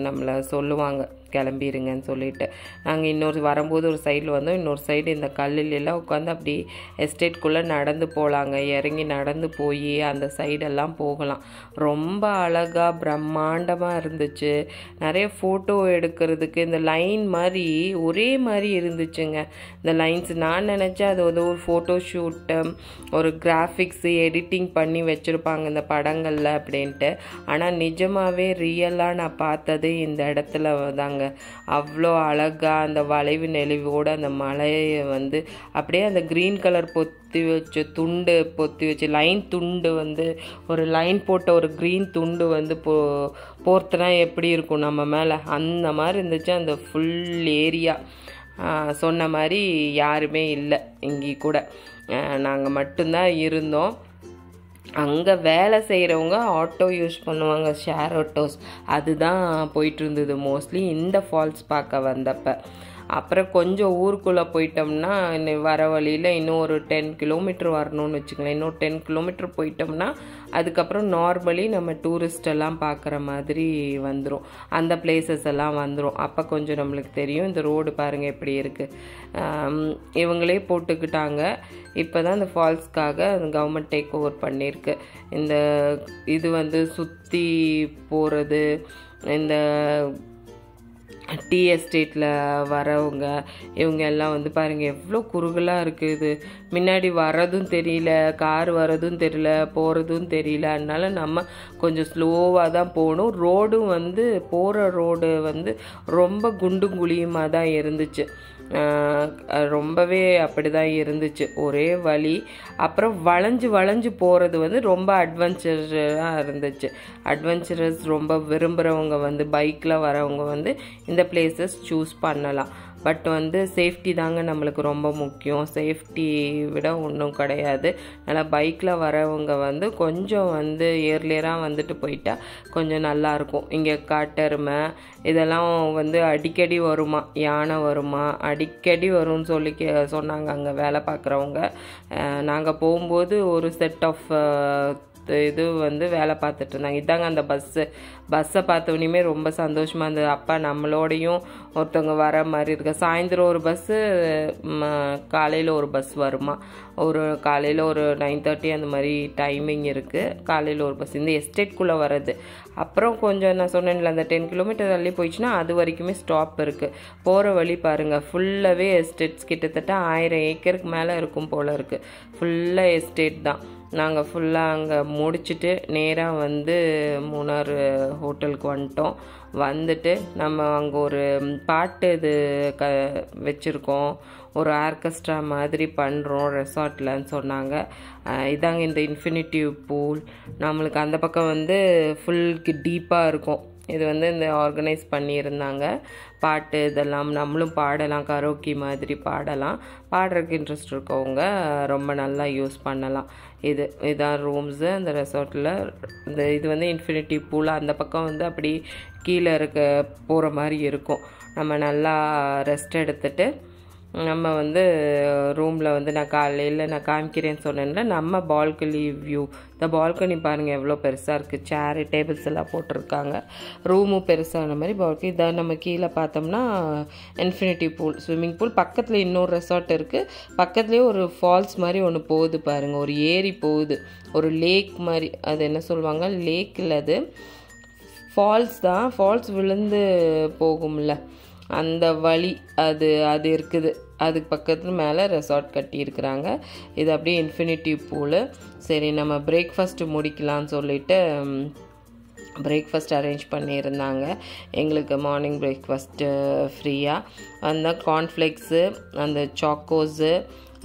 நம்மளை சொல்லுவாங்க கிளம்பிடுங்கன்னு சொல்லிட்டு. நாங்கள் இன்னொரு வரும்போது ஒரு சைடில் வந்தோம், இன்னொரு சைடு இந்த கல்லுலாம் உட்காந்து அப்படி எஸ்டேட்குள்ளே நடந்து போகலாங்க. இறங்கி நடந்து போய் அந்த சைடெல்லாம் போகலாம். ரொம்ப அழகாக பிரம்மாண்டமாக இருந்துச்சு. நிறைய ஃபோட்டோ எடுக்கிறதுக்கு இந்த லைன் மாதிரி ஒரே மாதிரி இருந்துச்சுங்க. இந்த லைன்ஸ் நான் நினச்சேன் அது வந்து ஒரு ஃபோட்டோ ஷூட்டு, ஒரு கிராஃபிக்ஸு எடிட்டிங் பண்ணி வச்சுருப்பாங்க இந்த படங்களில் அப்படின்ட்டு. ஆனால் நிஜமாகவே ரியலாக நான் பார்த்தது இந்த இடத்துல தாங்க. அவ்வளோ அழகாக அந்த வளைவு நெளிவோடு அந்த மலையை வந்து அப்படியே அந்த க்ரீன் கலர் பொத்தி வச்சு லைன் துண்டு வந்து ஒரு லைன் போட்ட ஒரு க்ரீன் துண்டு வந்து போர்த்துனா எப்படி இருக்கும் நம்ம மேலே, அந்த மாதிரி இருந்துச்சு அந்த ஃபுல் ஏரியா. சொன்ன மாதிரி யாருமே இல்லை இங்கே கூட, நாங்கள் மட்டும்தான் இருந்தோம். அங்கே வேலை செய்கிறவங்க ஆட்டோ யூஸ் பண்ணுவாங்க, ஷேர் ஆட்டோஸ், அதுதான் போயிட்டு இருந்தது மோஸ்ட்லி இந்த ஃபால்ஸ் பார்க்க வந்தப்போ. அப்புறம் கொஞ்சம் ஊருக்குள்ளே போயிட்டோம்னா வர வழியில் இன்னும் ஒரு 10 கிலோமீட்டர் வரணும்னு வச்சுக்கலாம். இன்னும் 10 கிலோமீட்டர் போயிட்டோம்னா அதுக்கப்புறம் நார்மலி நம்ம டூரிஸ்டெல்லாம் பார்க்குற மாதிரி வந்துடும், அந்த பிளேசஸ் எல்லாம் வந்துடும். அப்போ கொஞ்சம் நம்மளுக்கு தெரியும். இந்த ரோடு பாருங்கள் எப்படி இருக்குது, இவங்களே போட்டுக்கிட்டாங்க. இப்போ தான் இந்த ஃபால்ஸ்க்காக கவர்மெண்ட் டேக் ஓவர் பண்ணியிருக்கு. இந்த இது வந்து சுற்றி போகிறது, இந்த டீ எஸ்டேட்டில் வரவங்க இவங்க எல்லாம் வந்து பாருங்கள் எவ்வளோ குறுகலாக இருக்குது. முன்னாடி வர்றதும் தெரியல, கார் வர்றதும் தெரியல, போகிறதும் தெரியல. அதனால நம்ம கொஞ்சம் ஸ்லோவாக தான் போகணும். ரோடும் வந்து போகிற ரோடு வந்து ரொம்ப குண்டும் குழியுமாக தான் இருந்துச்சு, ரொம்பவே அப்படி தான் இருந்துச்சு ஒரே வழி. அப்புறம் வளைஞ்சு போகிறது வந்து ரொம்ப அட்வென்ச்சராக இருந்துச்சு. அட்வென்ச்சரஸ் ரொம்ப விரும்புகிறவங்க வந்து பைக்கில் வரவங்க வந்து இந்த பிளேசஸ் சூஸ் பண்ணலாம். பட் வந்து சேஃப்டி தாங்க நம்மளுக்கு ரொம்ப முக்கியம். சேஃப்டி விட ஒன்றும் கிடையாது. அதனால் பைக்கில் வரவங்க வந்து கொஞ்சம் வந்து ஏர்லியராக வந்துட்டு போயிட்டா கொஞ்சம் நல்லாயிருக்கும். இங்கே காட்டெருமை இதெல்லாம் வந்து அடிக்கடி வருமா, யானை வருமா, அடிக்கடி வரும்னு சொல்லி சொன்னாங்க அங்கே வேலை பார்க்குறவங்க. நாங்கள் போகும்போது ஒரு செட் ஆஃப் இது வந்து வேலை பார்த்துட்டு இருந்தாங்க. இதாங்க அந்த பஸ்ஸை பார்த்தோன்னே ரொம்ப சந்தோஷமாக இருந்தது. அப்பா நம்மளோடையும் ஒருத்தவங்க வர மாதிரி இருக்கு. சாயந்தரம் ஒரு பஸ்ஸு, காலையில் ஒரு பஸ் வருமா. காலையில் ஒரு 9:30 அந்த மாதிரி டைமிங் இருக்குது. காலையில் ஒரு பஸ் இந்த எஸ்டேட்குள்ளே வர்றது. அப்புறம் கொஞ்சம் நான் சொன்னேன்ல அந்த 10 கிலோமீட்டர் தள்ளி போயிடுச்சுன்னா அது வரைக்குமே ஸ்டாப் இருக்குது. போகிற வழி பாருங்கள் ஃபுல்லாகவே எஸ்டேட்ஸ், கிட்டத்தட்ட 1000 ஏக்கருக்கு மேலே இருக்கும் போல் இருக்குது. ஃபுல்லாக எஸ்டேட் தான். நாங்கள் ஃபுல்லாக அங்கே முடிச்சுட்டு நேராக வந்து மூணார் ஹோட்டலுக்கு வந்துட்டோம். வந்துட்டு நம்ம அங்கே ஒரு பாட்டு இது வச்சுருக்கோம், ஒரு ஆர்கெஸ்ட்ரா மாதிரி பண்ணுறோம் ரெசார்ட்லன்னு சொன்னாங்க. இதாங்க இந்த இன்ஃபினிட்டிவ் பூல். நம்மளுக்கு அந்த பக்கம் வந்து ஃபுல் டீப்பாக இருக்கும். இது வந்து இந்த ஆர்கனைஸ் பண்ணியிருந்தாங்க. பாட்டு இதெல்லாம் நம்மளும் பாடலாம், கரோக்கி மாதிரி பாடலாம். பாடுறதுக்கு இன்ட்ரெஸ்ட் இருக்கவங்க ரொம்ப நல்லா யூஸ் பண்ணலாம். இதான் ரூம்ஸு அந்த ரெசார்ட்டில். இது வந்து இன்ஃபினிட்டி பூல். அந்த பக்கம் வந்து அப்படி கீழே போகிற மாதிரி இருக்கும். நம்ம நல்லா ரெஸ்ட் எடுத்துகிட்டு நம்ம வந்து ரூமில் வந்து நான் காலையில் நான் காமிக்கிறேன்னு சொன்னேன்ல, நம்ம பால்கனி வியூ. இந்த பால்கனி பாருங்கள் எவ்வளோ பெருசாக இருக்குது. சேரு டேபிள்ஸ் எல்லாம் போட்டிருக்காங்க. ரூமும் பெருசான மாதிரி பால்கனி. இதான் நம்ம கீழே பார்த்தோம்னா இன்ஃபினிட்டி பூல், ஸ்விம்மிங் பூல். பக்கத்தில் இன்னொரு ரெசார்ட் இருக்குது. பக்கத்துலேயே ஒரு ஃபால்ஸ் மாதிரி ஒன்று போகுது பாருங்கள், ஒரு ஏரி போகுது, ஒரு லேக் மாதிரி. அது என்ன சொல்லுவாங்க, லேக் இல்லை, அது ஃபால்ஸ் தான். ஃபால்ஸ் விழுந்து போகும்ல அந்த வழி அது இருக்குது. அதுக்கு பக்கத்தில் மேலே ரெசார்ட் கட்டியிருக்கிறாங்க. இது அப்படியே இன்ஃபினிட்டி பூலு. சரி நம்ம பிரேக்ஃபாஸ்ட்டு முடிக்கலான்னு சொல்லிவிட்டு பிரேக்ஃபாஸ்ட் அரேஞ்ச் பண்ணியிருந்தாங்க. எங்களுக்கு மார்னிங் பிரேக்ஃபாஸ்ட்டு ஃப்ரீயாக. அந்த கார்ன்ஃப்ளேக்ஸு, அந்த சாக்கோஸு,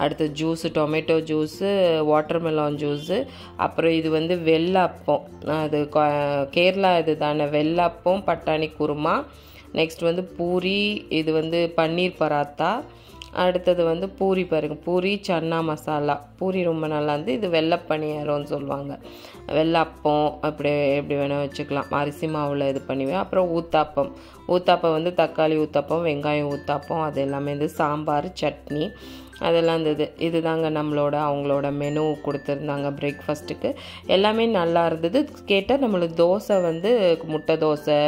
அடுத்து juice, tomato juice, watermelon juice. அப்புறம் இது வந்து வெள்ளப்பம், அது கேரளா இது தானே, வெள்ளப்பம், பட்டாணி குருமா. நெக்ஸ்ட் வந்து பூரி, இது வந்து பன்னீர் பராத்தா. அடுத்தது வந்து பூரி பாருங்கள், பூரி சன்னா மசாலா. பூரி ரொம்ப நல்லா இருந்து. இது வெள்ளை பணியாரம்னு சொல்லுவாங்க, வெள்ளப்பம் அப்படி எப்படி வேணால் வச்சுக்கலாம். அரிசி மாவில் இது பண்ணுவேன். அப்புறம் ஊத்தாப்பம் வந்து தக்காளி ஊத்தாப்பம், வெங்காயம் ஊத்தாப்பம், அது எல்லாமே வந்து சாம்பார், சட்னி. அதெல்லாம் இருந்தது. இதுதாங்க அவங்களோட மெனு கொடுத்துருந்தாங்க பிரேக்ஃபாஸ்ட்டுக்கு. எல்லாமே நல்லா இருந்தது. கேட்டால் நம்மளுக்கு தோசை வந்து முட்டை தோசை,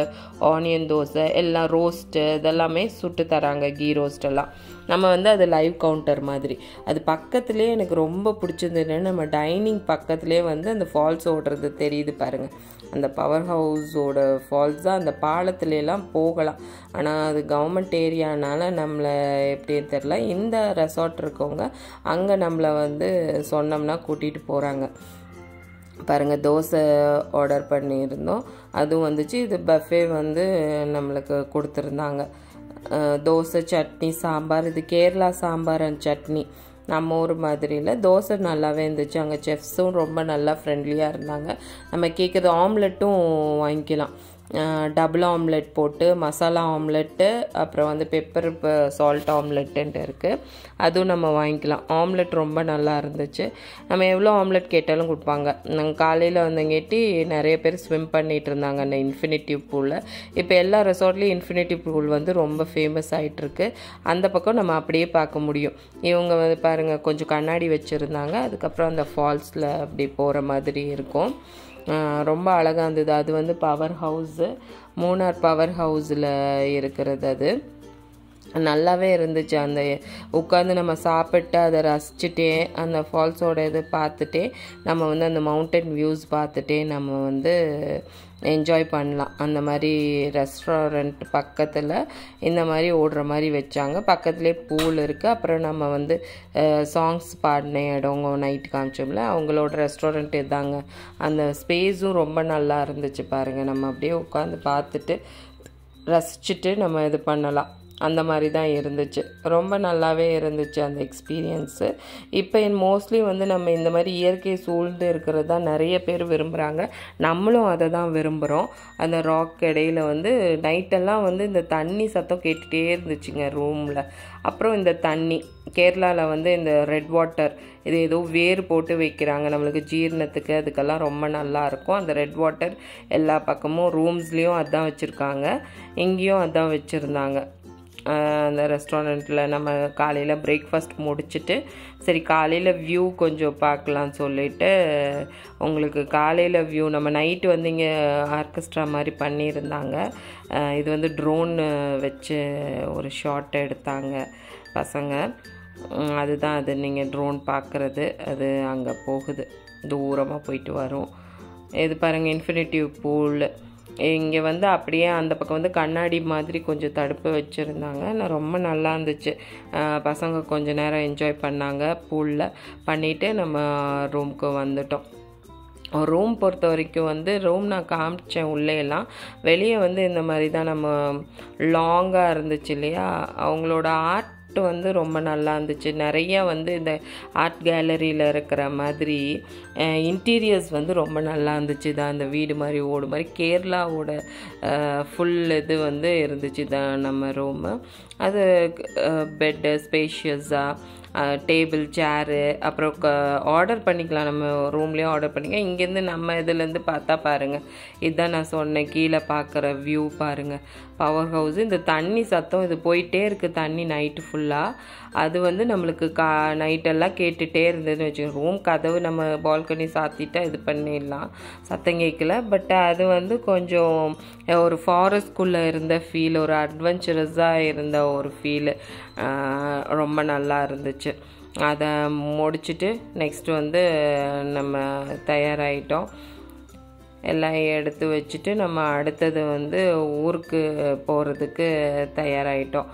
ஆனியன் தோசை, எல்லாம் ரோஸ்ட்டு இதெல்லாமே சுட்டு தராங்க. கீ ரோஸ்ட் எல்லாம் நம்ம வந்து அது லைவ் கவுண்டர் மாதிரி. அது பக்கத்துலேயே எனக்கு ரொம்ப பிடிச்சது நம்ம டைனிங் பக்கத்துலேயே வந்து அந்த ஃபால்ஸ் ஓடுறது தெரியுது பாருங்கள். அந்த பவர் ஹவுஸோட ஃபால்ஸ் தான். அந்த பாலத்துலலாம் போகலாம், ஆனால் அது கவர்மெண்ட் ஏரியானால நம்மளை எப்படின்னு தெரில. இந்த ரெசார்ட் இருக்கவங்க அங்கே நம்மளை வந்து சொன்னோம்னா கூட்டிகிட்டு போகிறாங்க பாருங்கள். தோசை ஆர்டர் பண்ணியிருந்தோம், அதுவும் வந்துச்சு. இது பஃபே வந்து நம்மளுக்கு கொடுத்துருந்தாங்க. தோசை, சட்னி, சாம்பார். இது கேரளா சாம்பார் அண்ட் சட்னி, நம்ம ஊர் மாதிரியில். தோசை நல்லாவே இருந்துச்சு. அங்கே செஃப்ஸும் ரொம்ப நல்லா ஃப்ரெண்ட்லியாக இருந்தாங்க. நம்ம கேட்குறது ஆம்லெட்டும் வாங்கிக்கலாம். டபுள் ஆம்லெட் போட்டு, மசாலா ஆம்லெட்டு, அப்புறம் வந்து பெப்பர் சால்ட் ஆம்லெட்டுன்ட்டு இருக்குது, அதுவும் நம்ம வாங்கிக்கலாம். ஆம்லெட் ரொம்ப நல்லா இருந்துச்சு. நம்ம எவ்வளோ ஆம்லெட் கேட்டாலும் கொடுப்பாங்க. நாங்கள் காலையில் வந்தங்காட்டி நிறைய பேர் ஸ்விம் பண்ணிகிட்டு இருந்தாங்க அந்த இன்ஃபினிட்டி பூலில். இப்போ எல்லா ரெசார்ட்லேயும் இன்ஃபினிட்டி பூல் வந்து ரொம்ப ஃபேமஸ் ஆகிட்டுருக்கு. அந்த பக்கம் நம்ம அப்படியே பார்க்க முடியும். இவங்க வந்து பாருங்கள் கொஞ்சம் கண்ணாடி வச்சுருந்தாங்க. அதுக்கப்புறம் அந்த ஃபால்ஸில் அப்படி போகிற மாதிரி இருக்கும். ரொம்ப அழகாக இருந்தது. அது வந்து பவர் ஹவுஸு, மூணார் பவர் ஹவுஸில் இருக்கிறது. அது நல்லாவே இருந்துச்சு. அந்த உட்காந்து நம்ம சாப்பிட்டு அதை ரசிச்சுட்டே அந்த ஃபால்ஸோட இது பார்த்துட்டே நம்ம வந்து அந்த மவுண்டன் வியூஸ் பார்த்துட்டே நம்ம வந்து என்ஜாய் பண்ணலாம். அந்த மாதிரி ரெஸ்டாரண்ட் பக்கத்தில் இந்த மாதிரி ஓடுற மாதிரி வச்சாங்க. பக்கத்துலேயே பூல் இருக்குது. அப்புறம் நம்ம வந்து சாங்ஸ் பாடின இடம் நைட்டு காமிச்சோம்ல, அவங்களோட ரெஸ்டாரண்ட் இதாங்க. அந்த ஸ்பேஸும் ரொம்ப நல்லா இருந்துச்சு பாருங்கள். நம்ம அப்படியே உட்காந்து பார்த்துட்டு ரசிச்சுட்டு நம்ம இது பண்ணலாம். அந்த மாதிரி தான் இருந்துச்சு. ரொம்ப நல்லாவே இருந்துச்சு அந்த எக்ஸ்பீரியன்ஸு. இப்போ மோஸ்ட்லி வந்து நம்ம இந்த மாதிரி இயற்கை சூழ்ந்து இருக்கிறது தான் நிறைய பேர் விரும்புகிறாங்க. நம்மளும் அதை தான் விரும்புகிறோம். அந்த ராக் இடையில வந்து நைட்டெல்லாம் வந்து இந்த தண்ணி சத்தம் கேட்டுகிட்டே இருந்துச்சுங்க ரூமில். அப்புறம் இந்த தண்ணி கேரளாவில் வந்து இந்த ரெட் வாட்டர், இது ஏதோ வேர் போட்டு வைக்கிறாங்க நம்மளுக்கு ஜீரணத்துக்கு, அதுக்கெல்லாம் ரொம்ப நல்லாயிருக்கும். அந்த ரெட் வாட்டர் எல்லா பக்கமும் ரூம்ஸ்லேயும் அதான் வச்சுருக்காங்க, இங்கேயும் அதான் வச்சுருந்தாங்க. அந்த ரெஸ்டாரண்ட்டில் நம்ம காலையில் பிரேக்ஃபாஸ்ட் முடிச்சுட்டு சரி காலையில் வியூ கொஞ்சம் பார்க்கலான்னு சொல்லிவிட்டு உங்களுக்கு காலையில் வியூ நம்ம நைட்டு வந்து இங்கே ஆர்கெஸ்ட்ரா மாதிரி பண்ணியிருந்தாங்க. இது வந்து ட்ரோன் வச்சு ஒரு ஷாட் எடுத்தாங்க பசங்க. அதுதான் அது நீங்கள் ட்ரோன் பார்க்குறது. அது அங்கே போகுது, தூரமாக போயிட்டு வரும். இது பாருங்கள் இன்ஃபினிட்டி பூல். இங்கே வந்து அப்படியே அந்த பக்கம் வந்து கண்ணாடி மாதிரி கொஞ்சம் தடுப்பு வச்சுருந்தாங்க. நான் ரொம்ப நல்லா இருந்துச்சு. பசங்க கொஞ்சம் நேரம் என்ஜாய் பண்ணாங்க பூலில். பண்ணிவிட்டு நம்ம ரூமுக்கு வந்துட்டோம். ரூம் பொறுத்த வரைக்கும் வந்து ரூம் நான் காமிச்சேன் உள்ளேலாம். வெளியே வந்து இந்த மாதிரி தான் நம்ம லாங்காக இருந்துச்சு இல்லையா, அவங்களோட ஆர்ட் வந்து ரொம்ப நல்லா இருந்துச்சு. நிறைய வந்து இந்த ஆர்ட் கேலரியில் இருக்கிற மாதிரி இன்டீரியர்ஸ் வந்து ரொம்ப நல்லா இருந்துச்சு. தான் அந்த வீடு மாதிரி ஓடு மாதிரி கேரளாவோட ஃபுல் இது வந்து இருந்துச்சு தான் நம்ம ரூமு. அது பெட்டு ஸ்பேஷியஸாக, டேபிள், சேரு, அப்புறம் ஆர்டர் பண்ணிக்கலாம். நம்ம ரூம்லேயே ஆர்டர் பண்ணிக்கலாம். இங்கேருந்து நம்ம இதுலேருந்து பார்த்தா பாருங்கள், இதுதான் நான் சொன்னேன் கீழே பார்க்குற வியூ பாருங்கள். Power house. இந்த தண்ணி சத்தம் இது போயிட்டே இருக்குது தண்ணி நைட்டு ஃபுல்லாக. அது வந்து நம்மளுக்கு நைட்டெல்லாம் கேட்டுகிட்டே இருந்ததுன்னு வச்சுக்கோங்க. ரூம் கதவு நம்ம பால்கனி சாத்திட்டா இது பண்ணிடலாம், சத்தம் கேட்கல. பட் அது வந்து கொஞ்சம் ஒரு ஃபாரஸ்ட்குள்ளே இருந்த ஃபீல், ஒரு அட்வென்ச்சரஸாக இருந்த ஒரு ஃபீலு ரொம்ப நல்லா இருந்துச்சு. அதை முடிச்சுட்டு நெக்ஸ்ட்டு வந்து நம்ம தயாராகிட்டோம். எல்லாம் எடுத்து வச்சுட்டு நம்ம அடுத்தது வந்து ஊருக்கு போகிறதுக்கு தயாராகிட்டோம்.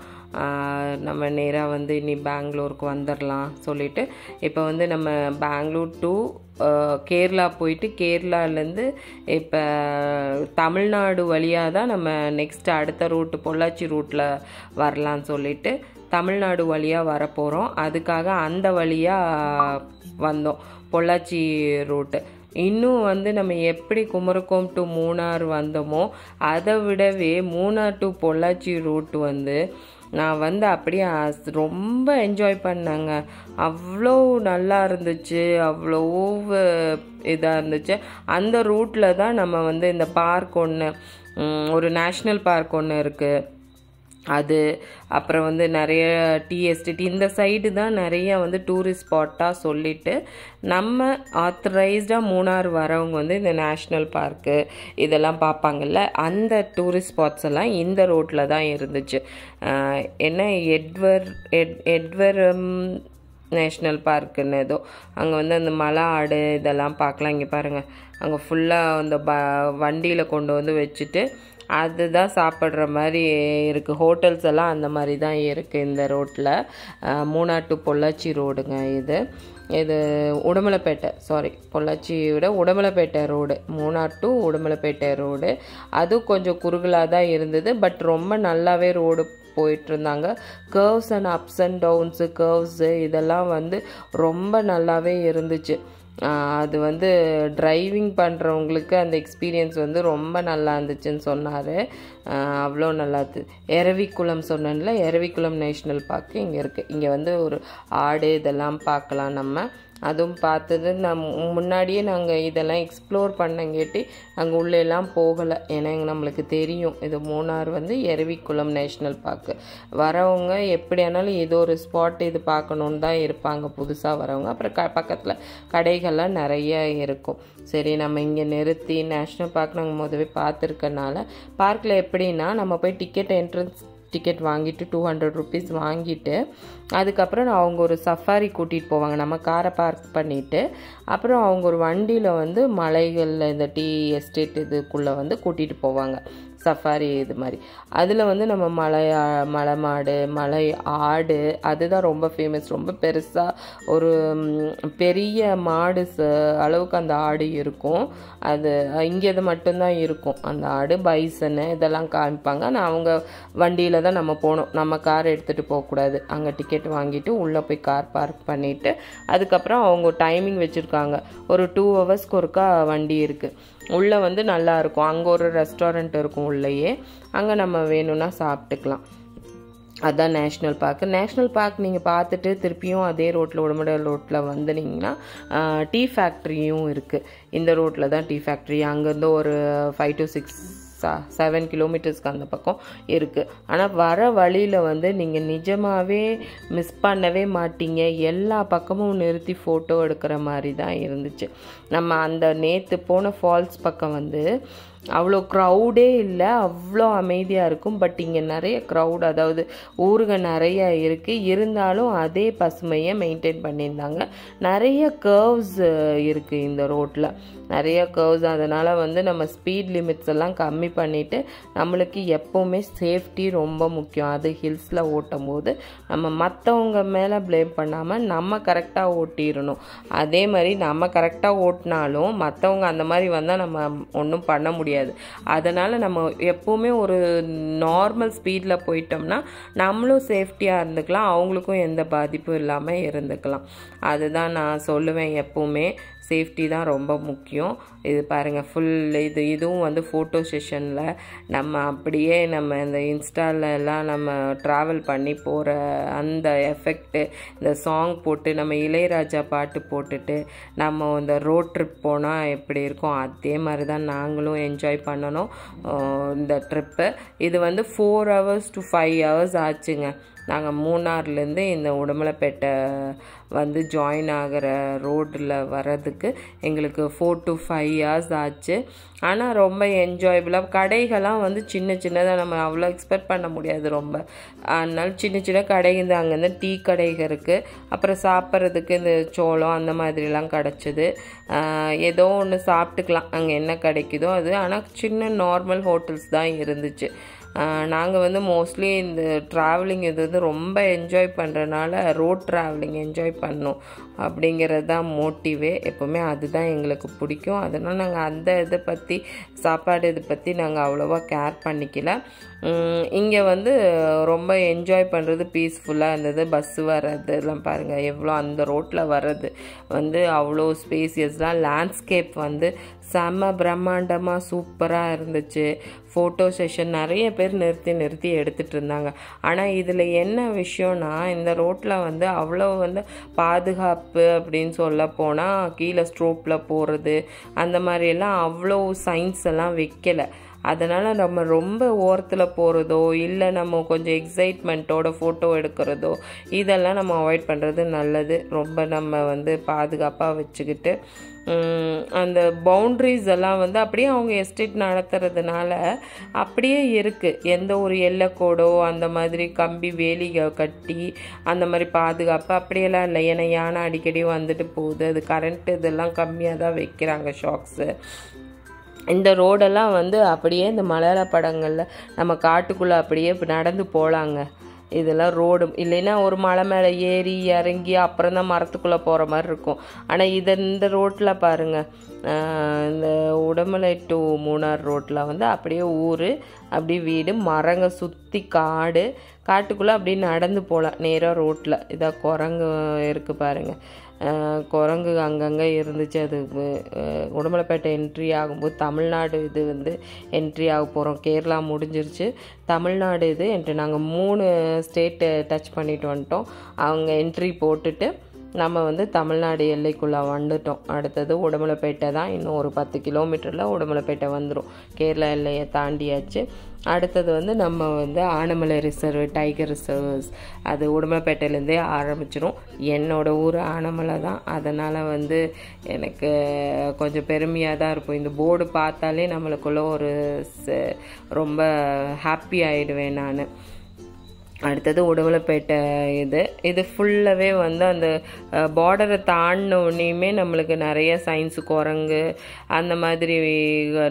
நம்ம நேராக வந்து இனி பெங்களூருக்கு வந்துடலாம் சொல்லிவிட்டு இப்போ வந்து நம்ம பெங்களூர் டு கேரளா போயிட்டு கேரளாலேருந்து இப்போ தமிழ்நாடு வழியாக தான் நம்ம நெக்ஸ்ட் அடுத்த ரூட்டு பொள்ளாச்சி ரூட்டில் வரலான்னு சொல்லிட்டு தமிழ்நாடு வழியாக வரப்போகிறோம். அதுக்காக அந்த வழியாக வந்தோம், பொள்ளாச்சி ரூட்டு. இன்னும் வந்து நம்ம எப்படி குமரகோம் டு மூணார் வந்தோமோ அதை விடவே மூணார் டு பொள்ளாச்சி ரூட் வந்து நான் வந்து அப்படியே ரொம்ப என்ஜாய் பண்ணேங்க. அவ்வளோ நல்லா இருந்துச்சு, அவ்வளோ இதாக இருந்துச்சு. அந்த ரூட்டில் தான் நம்ம வந்து இந்த பார்க் ஒன்று, ஒரு நேஷ்னல் பார்க் ஒன்று இருக்குது, அது அப்புறம் வந்து நிறைய டீ எஸ்டேட் இந்த சைடு தான் நிறைய வந்து டூரிஸ்ட் ஸ்பாட்டாக சொல்லிட்டு நம்ம ஆத்தரைஸ்டாக மூணார் வரவங்க வந்து இந்த நேஷ்னல் பார்க்கு இதெல்லாம் பார்ப்பாங்கல்ல, அந்த டூரிஸ்ட் ஸ்பாட்ஸ் எல்லாம் இந்த ரோட்டில் தான் இருந்துச்சு. என்ன எட்வர் நேஷ்னல் பார்க்குன்னு ஏதோ, அங்கே வந்து அந்த மலை ஆடு இதெல்லாம் பார்க்கலாம். இங்கே பாருங்கள், அங்கே ஃபுல்லாக அந்த வண்டியில் கொண்டு வந்து வச்சுட்டு அதுதான் சாப்பிட்ற மாதிரி இருக்குது. ஹோட்டல்ஸ் எல்லாம் அந்த மாதிரி தான் இருக்குது இந்த ரோட்டில். மூணார் டு பொள்ளாச்சி ரோடுங்க இது உடுமலைப்பேட்டை, பொள்ளாச்சியோட Udumalaipettai road, Munnar to Udumalaipettai road. அதுவும் கொஞ்சம் குறுகலாக தான் இருந்தது, பட் ரொம்ப நல்லாவே ரோடு போயிட்டு இருந்தாங்க. Curves and ups and downs curves இதெல்லாம் வந்து ரொம்ப நல்லாவே இருந்துச்சு. அது வந்து டிரைவிங் பண்ணுறவங்களுக்கு அந்த எக்ஸ்பீரியன்ஸ் வந்து ரொம்ப நல்லா இருந்துச்சுன்னு சொன்னார். அவ்வளோ நல்லா இருந்துச்சு. எரவிக்குளம் சொன்னேன்ல, எரவிக்குளம் நேஷ்னல் பார்க்கு இங்கே இருக்குது. இங்கே வந்து ஒரு ஆடு இதெல்லாம் பார்க்கலாம் நம்ம. அதுவும் பார்த்தது முன்னாடியே நாங்கள் இதெல்லாம் எக்ஸ்ப்ளோர் பண்ணங்கேட்டி அங்கே உள்ளெல்லாம் போகலை. ஏன்னா நம்மளுக்கு தெரியும் இது மூணார் வந்து எரவிக்குளம் நேஷ்னல் பார்க்கு. வரவங்க எப்படியானாலும் ஏதோ ஒரு ஸ்பாட் இது பார்க்கணுன்னு தான் இருப்பாங்க புதுசாக வரவங்க. அப்புறம் பக்கத்தில் கடைகள்லாம் நிறைய இருக்கும். சரி, நம்ம இங்கே நிறுத்தி நேஷ்னல் பார்க் நாங்கள் முதவே பார்த்துருக்கனால, பார்க்கில் எப்படின்னா நம்ம போய் என்ட்ரன்ஸ் டிக்கெட் வாங்கிட்டு 200 rupees வாங்கிட்டு அதுக்கப்புறம் அவங்க ஒரு சஃபாரி கூட்டிகிட்டு போவாங்க. நம்ம காரை பார்க் பண்ணிவிட்டு அப்புறம் அவங்க ஒரு வண்டியில் வந்து மலைகளில் இந்த டீ எஸ்டேட் இதுக்குள்ளே வந்து கூட்டிகிட்டு போவாங்க, சஃபாரி இது மாதிரி. அதில் வந்து நம்ம மலை மாடு, மலை ஆடு அதுதான் ரொம்ப ஃபேமஸ். ரொம்ப பெருசாக ஒரு பெரிய மாடு அளவுக்கு அந்த ஆடு இருக்கும். அது இங்கே இது மட்டும்தான் இருக்கும் அந்த ஆடு. பைசனு இதெல்லாம் காமிப்பாங்க. ஆனால் அவங்க வண்டியில் தான் நம்ம போகணும், நம்ம கார் எடுத்துகிட்டு போகக்கூடாது. அங்கே டிக்கெட் வாங்கிட்டு உள்ளே போய் கார் பார்க் பண்ணிவிட்டு அதுக்கப்புறம் அவங்க டைமிங் வச்சுருக்காங்க. ஒரு 2 hours ஒருக்கா வண்டி இருக்குது. உள்ளே வந்து நல்லாயிருக்கும். அங்கே ஒரு ரெஸ்டாரண்ட் இருக்கும் உள்ளேயே, அங்கே நம்ம வேணும்னா சாப்பிட்டுக்கலாம். அதுதான் நேஷ்னல் பார்க்கு. நேஷ்னல் பார்க் நீங்கள் பார்த்துட்டு திருப்பியும் அதே ரோட்டில் உடுமலை ரோட்டில் வந்துனீங்கன்னா டீ ஃபேக்ட்ரியும் இருக்குது. இந்த ரோட்டில் தான் டீ ஃபேக்ட்ரி. அங்கேருந்து ஒரு 5 to 7 kilometers அந்த பக்கம் இருக்குது. ஆனால் வர வழியில் வந்து நீங்கள் நிஜமாகவே மிஸ் பண்ணவே மாட்டீங்க. எல்லா பக்கமும் நிறுத்தி ஃபோட்டோ எடுக்கிற மாதிரி தான் இருந்துச்சு. நம்ம அந்த நேற்று போன ஃபால்ஸ் பக்கம் வந்து அவ்வளோ க்ரௌடே இல்லை, அவ்வளோ அமைதியாக இருக்கும். பட் இங்கே நிறைய க்ரௌட், அதாவது ஊருங்க நிறைய இருக்குது. இருந்தாலும் அதே பசுமையை மெயின்டைன் பண்ணியிருந்தாங்க. நிறைய கர்வ்ஸ் இருக்குது இந்த ரோட்டில், நிறைய கர்வ்ஸ். அதனால் வந்து நம்ம ஸ்பீட் லிமிட்ஸ் எல்லாம் கம்மி பண்ணிவிட்டு நம்மளுக்கு எப்போவுமே சேஃப்டி ரொம்ப முக்கியம். அது ஹில்ஸில் ஓட்டும் போது நம்ம மற்றவங்க மேலே ப்ளேம் பண்ணாமல் நம்ம கரெக்டாக ஓட்டிடணும். அதே மாதிரி நம்ம கரெக்டாக ஓட்டினாலும் மற்றவங்க அந்த மாதிரி வந்தால் நம்ம ஒன்றும் பண்ண முடியாது. அதனால் நம்ம எப்போவுமே ஒரு நார்மல் ஸ்பீடில் போயிட்டோம்னா நம்மளும் சேஃப்டியாக இருந்துக்கலாம், அவங்களுக்கும் எந்த பாதிப்பும் இல்லாமல் இருந்துக்கலாம். அதுதான் நான் சொல்லுவேன், எப்போவுமே சேஃப்டி தான் ரொம்ப முக்கியம். இது பாருங்கள், ஃபுல் இதுவும் வந்து ஃபோட்டோ செஷனில் நம்ம அப்படியே நம்ம இந்த இன்ஸ்டாலெலாம் நம்ம ட்ராவல் பண்ணி போகிற அந்த எஃபெக்ட்டு, இந்த சாங் போட்டு நம்ம இளையராஜா பாட்டு போட்டுட்டு நம்ம இந்த ரோட் ட்ரிப் போனால் எப்படி இருக்கும் அதே மாதிரி தான் நாங்களும் என்ஜாய் பண்ணணும் இந்த ட்ரிப்பு. இது வந்து 4 hours to 5 hours ஆச்சுங்க. நாங்கள் மூணார்லேருந்து இந்த உடுமலைப்பேட்டை வந்து ஜாயின் ஆகிற ரோட்டில் வர்றதுக்கு எங்களுக்கு 4 to 5 hours ஆச்சு. ஆனால் ரொம்ப என்ஜாயபுளாக, கடைகள்லாம் வந்து சின்னதாக நம்ம அவ்வளோ எக்ஸ்பெக்ட் பண்ண முடியாது ரொம்ப. அதனால சின்ன கடை இந்த அங்கேருந்து டீ கடைகள் இருக்குது. அப்புறம் சாப்பிட்றதுக்கு இந்த சோளம் அந்த மாதிரிலாம் கிடச்சிது. ஏதோ ஒன்று சாப்பிட்டுக்கலாம் அங்கே என்ன கிடைக்குதோ அது. ஆனால் சின்ன நார்மல் ஹோட்டல்ஸ் தான் இருந்துச்சு. நாங்கள் வந்து மோஸ்ட்லி இந்த ட்ராவலிங் இது வந்து ரொம்ப என்ஜாய் பண்ணுறதுனால ரோட் ட்ராவலிங் என்ஜாய் பண்ணணும் அப்படிங்கிறது தான் மோட்டிவே. எப்போவுமே அதுதான் எங்களுக்கு பிடிக்கும். அதனால் நாங்கள் அந்த இதை பற்றி, சாப்பாடு இதை பற்றி நாங்கள் அவ்வளோவா கேர் பண்ணிக்கல. இங்கே வந்து ரொம்ப என்ஜாய் பண்ணுறது பீஸ்ஃபுல்லாக இருந்தது. பஸ்ஸு வர்றது எல்லாம் பாருங்கள் எவ்வளோ, அந்த ரோட்டில் வர்றது வந்து அவ்வளோ ஸ்பேசியஸ்லாம், லேண்ட்ஸ்கேப் வந்து செம்ம பிரம்மாண்டமாக சூப்பராக இருந்துச்சு. ஃபோட்டோ செஷன் நிறைய பேர் நிறுத்தி எடுத்துகிட்டு இருந்தாங்க. ஆனால் இதில் என்ன விஷயம்னா, இந்த ரோட்டில் வந்து அவ்வளோ வந்து பாதுகாப்பு அப்படின்னு சொல்ல போனால் கீழே ஸ்ட்ரோப்பில் போகிறது அந்த மாதிரியெல்லாம் அவ்வளோ சைன்ஸ் எல்லாம் வைக்கலை. அதனால் நம்ம ரொம்ப ஓரத்தில் போகிறதோ இல்லை நம்ம கொஞ்சம் எக்ஸைட்மெண்ட்டோட ஃபோட்டோ எடுக்கிறதோ இதெல்லாம் நம்ம அவாய்ட் பண்ணுறது நல்லது. ரொம்ப நம்ம வந்து பாதுகாப்பாக வச்சுக்கிட்டு அந்த பவுண்ட்ரிஸ் எல்லாம் வந்து அப்படியே அவங்க எஸ்டேட் நடத்துறதுனால அப்படியே இருக்குது. எந்த ஒரு எல்லைக்கோடோ அந்த மாதிரி கம்பி வேலி கட்டி அந்த மாதிரி பாதுகாப்பு அப்படியெல்லாம் இல்லை. ஏன்னா யானை அடிக்கடி வந்துட்டு போகுது, அது கரண்ட்டு இதெல்லாம் கம்மியாக தான் வைக்கிறாங்க ஷாக்ஸு. இந்த ரோடெல்லாம் வந்து அப்படியே இந்த மலையாள படங்களில் நம்ம காட்டுக்குள்ளே அப்படியே நடந்து போகலாங்க. இதெல்லாம் ரோடு இல்லைன்னா ஒரு மலை மேலே ஏறி இறங்கி அப்புறம் தான் மரத்துக்குள்ளே போகிற மாதிரி இருக்கும். ஆனால் இந்த ரோட்டில் பாருங்கள், இந்த உடமலை டு மூணார் ரோட்டில் வந்து அப்படியே ஊர் அப்படியே வீடு மரங்க சுற்றி காட்டுக்குள்ளே அப்படியே நடந்து போகலாம் நேராக ரோட்டில். இதாக குரங்கு இருக்குது பாருங்கள், குரங்கு அங்கங்கே இருந்துச்சு. அது உடமலைப்பேட்டை என்ட்ரி ஆகும்போது தமிழ்நாடு இது வந்து என்ட்ரி ஆக போகிறோம். கேரளா முடிஞ்சிருச்சு, தமிழ்நாடு இது என்ட்ரி. நாங்கள் 3 ஸ்டேட்டு டச் பண்ணிட்டு வந்துட்டோம். அவங்க என்ட்ரி போட்டுட்டு நம்ம வந்து தமிழ்நாடு எல்லைக்குள்ளே வந்துட்டோம். அடுத்தது உடமலைப்பேட்டை தான். இன்னும் ஒரு 10 கிலோமீட்டரில் உடமலைப்பேட்டை வந்துடும். கேரளா எல்லையை தாண்டியாச்சு. அடுத்தது வந்து நம்ம வந்து ஆனமலை ரிசர்வ், டைகர் ரிசர்வ்ஸ், அது உடமலைப்பேட்டையிலேருந்தே ஆரம்பிச்சிடும். என்னோட ஊர் ஆனமலை தான், அதனால் வந்து எனக்கு கொஞ்சம் பெருமையாக தான் இருக்கும். இந்த போர்டு பார்த்தாலே நம்மளுக்குள்ள ஒரு ரொம்ப ஹாப்பி ஆகிடுவேன் நான். அடுத்தது உடமலைப்பேட்டை இது ஃபுல்லாகவே வந்து அந்த பார்டரை தாண்டினோடனேயுமே நம்மளுக்கு நிறைய சயின்ஸு குரங்கு அந்த மாதிரி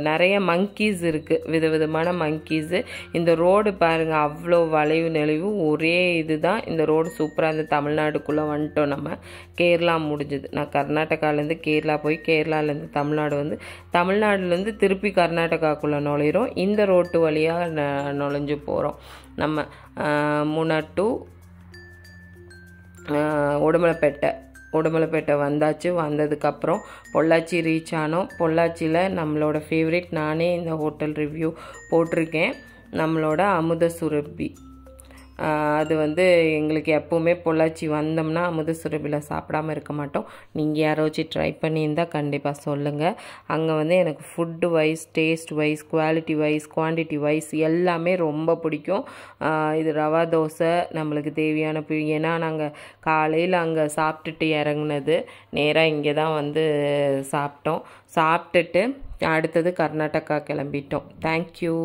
நிறைய மங்கீஸ் இருக்குது, விதவிதமான மங்கீஸு. இந்த ரோடு பாருங்கள், அவ்வளோ வளைவு நெளிவு ஒரே இது தான். இந்த ரோடு சூப்பராக இந்த தமிழ்நாடுக்குள்ளே வந்துட்டோம். நம்ம கேரளா முடிஞ்சுது. நான் கர்நாடகாலேருந்து கேரளா போய் கேரளாலேருந்து தமிழ்நாடு வந்து தமிழ்நாடுலேருந்து திருப்பி கர்நாடகாக்குள்ளே நுழையிறோம். இந்த ரோட்டு வழியாக நுழைஞ்சு போகிறோம். நம்ம மூணார் டு உடமலைப்பேட்டை வந்தாச்சு. வந்ததுக்கப்புறம் பொள்ளாச்சி ரீச் ஆனோம். பொள்ளாச்சியில் நம்மளோட ஃபேவரட், நானே இந்த ஹோட்டல் ரிவ்யூ போட்டிருக்கேன், நம்மளோட அமுத சுரபி. அது வந்து எங்களுக்கு எப்போவுமே பொள்ளாச்சி வந்தோம்னா அமுத சுரபியில் சாப்பிடாமல் இருக்க மாட்டோம். நீங்கள் யாராச்சும் ட்ரை பண்ணியிருந்தால் கண்டிப்பாக சொல்லுங்கள். அங்கே வந்து எனக்கு food wise, taste wise, quality wise, quantity wise எல்லாமே ரொம்ப பிடிக்கும். இது ரவா தோசை நம்மளுக்கு தேவையான ஏன்னா நாங்கள் காலையில் அங்கே சாப்பிட்டுட்டு இறங்குனது நேராக இங்கே தான் வந்து சாப்பிட்டுட்டு அடுத்தது கர்நாடகா கிளம்பிட்டோம். தேங்க்யூ.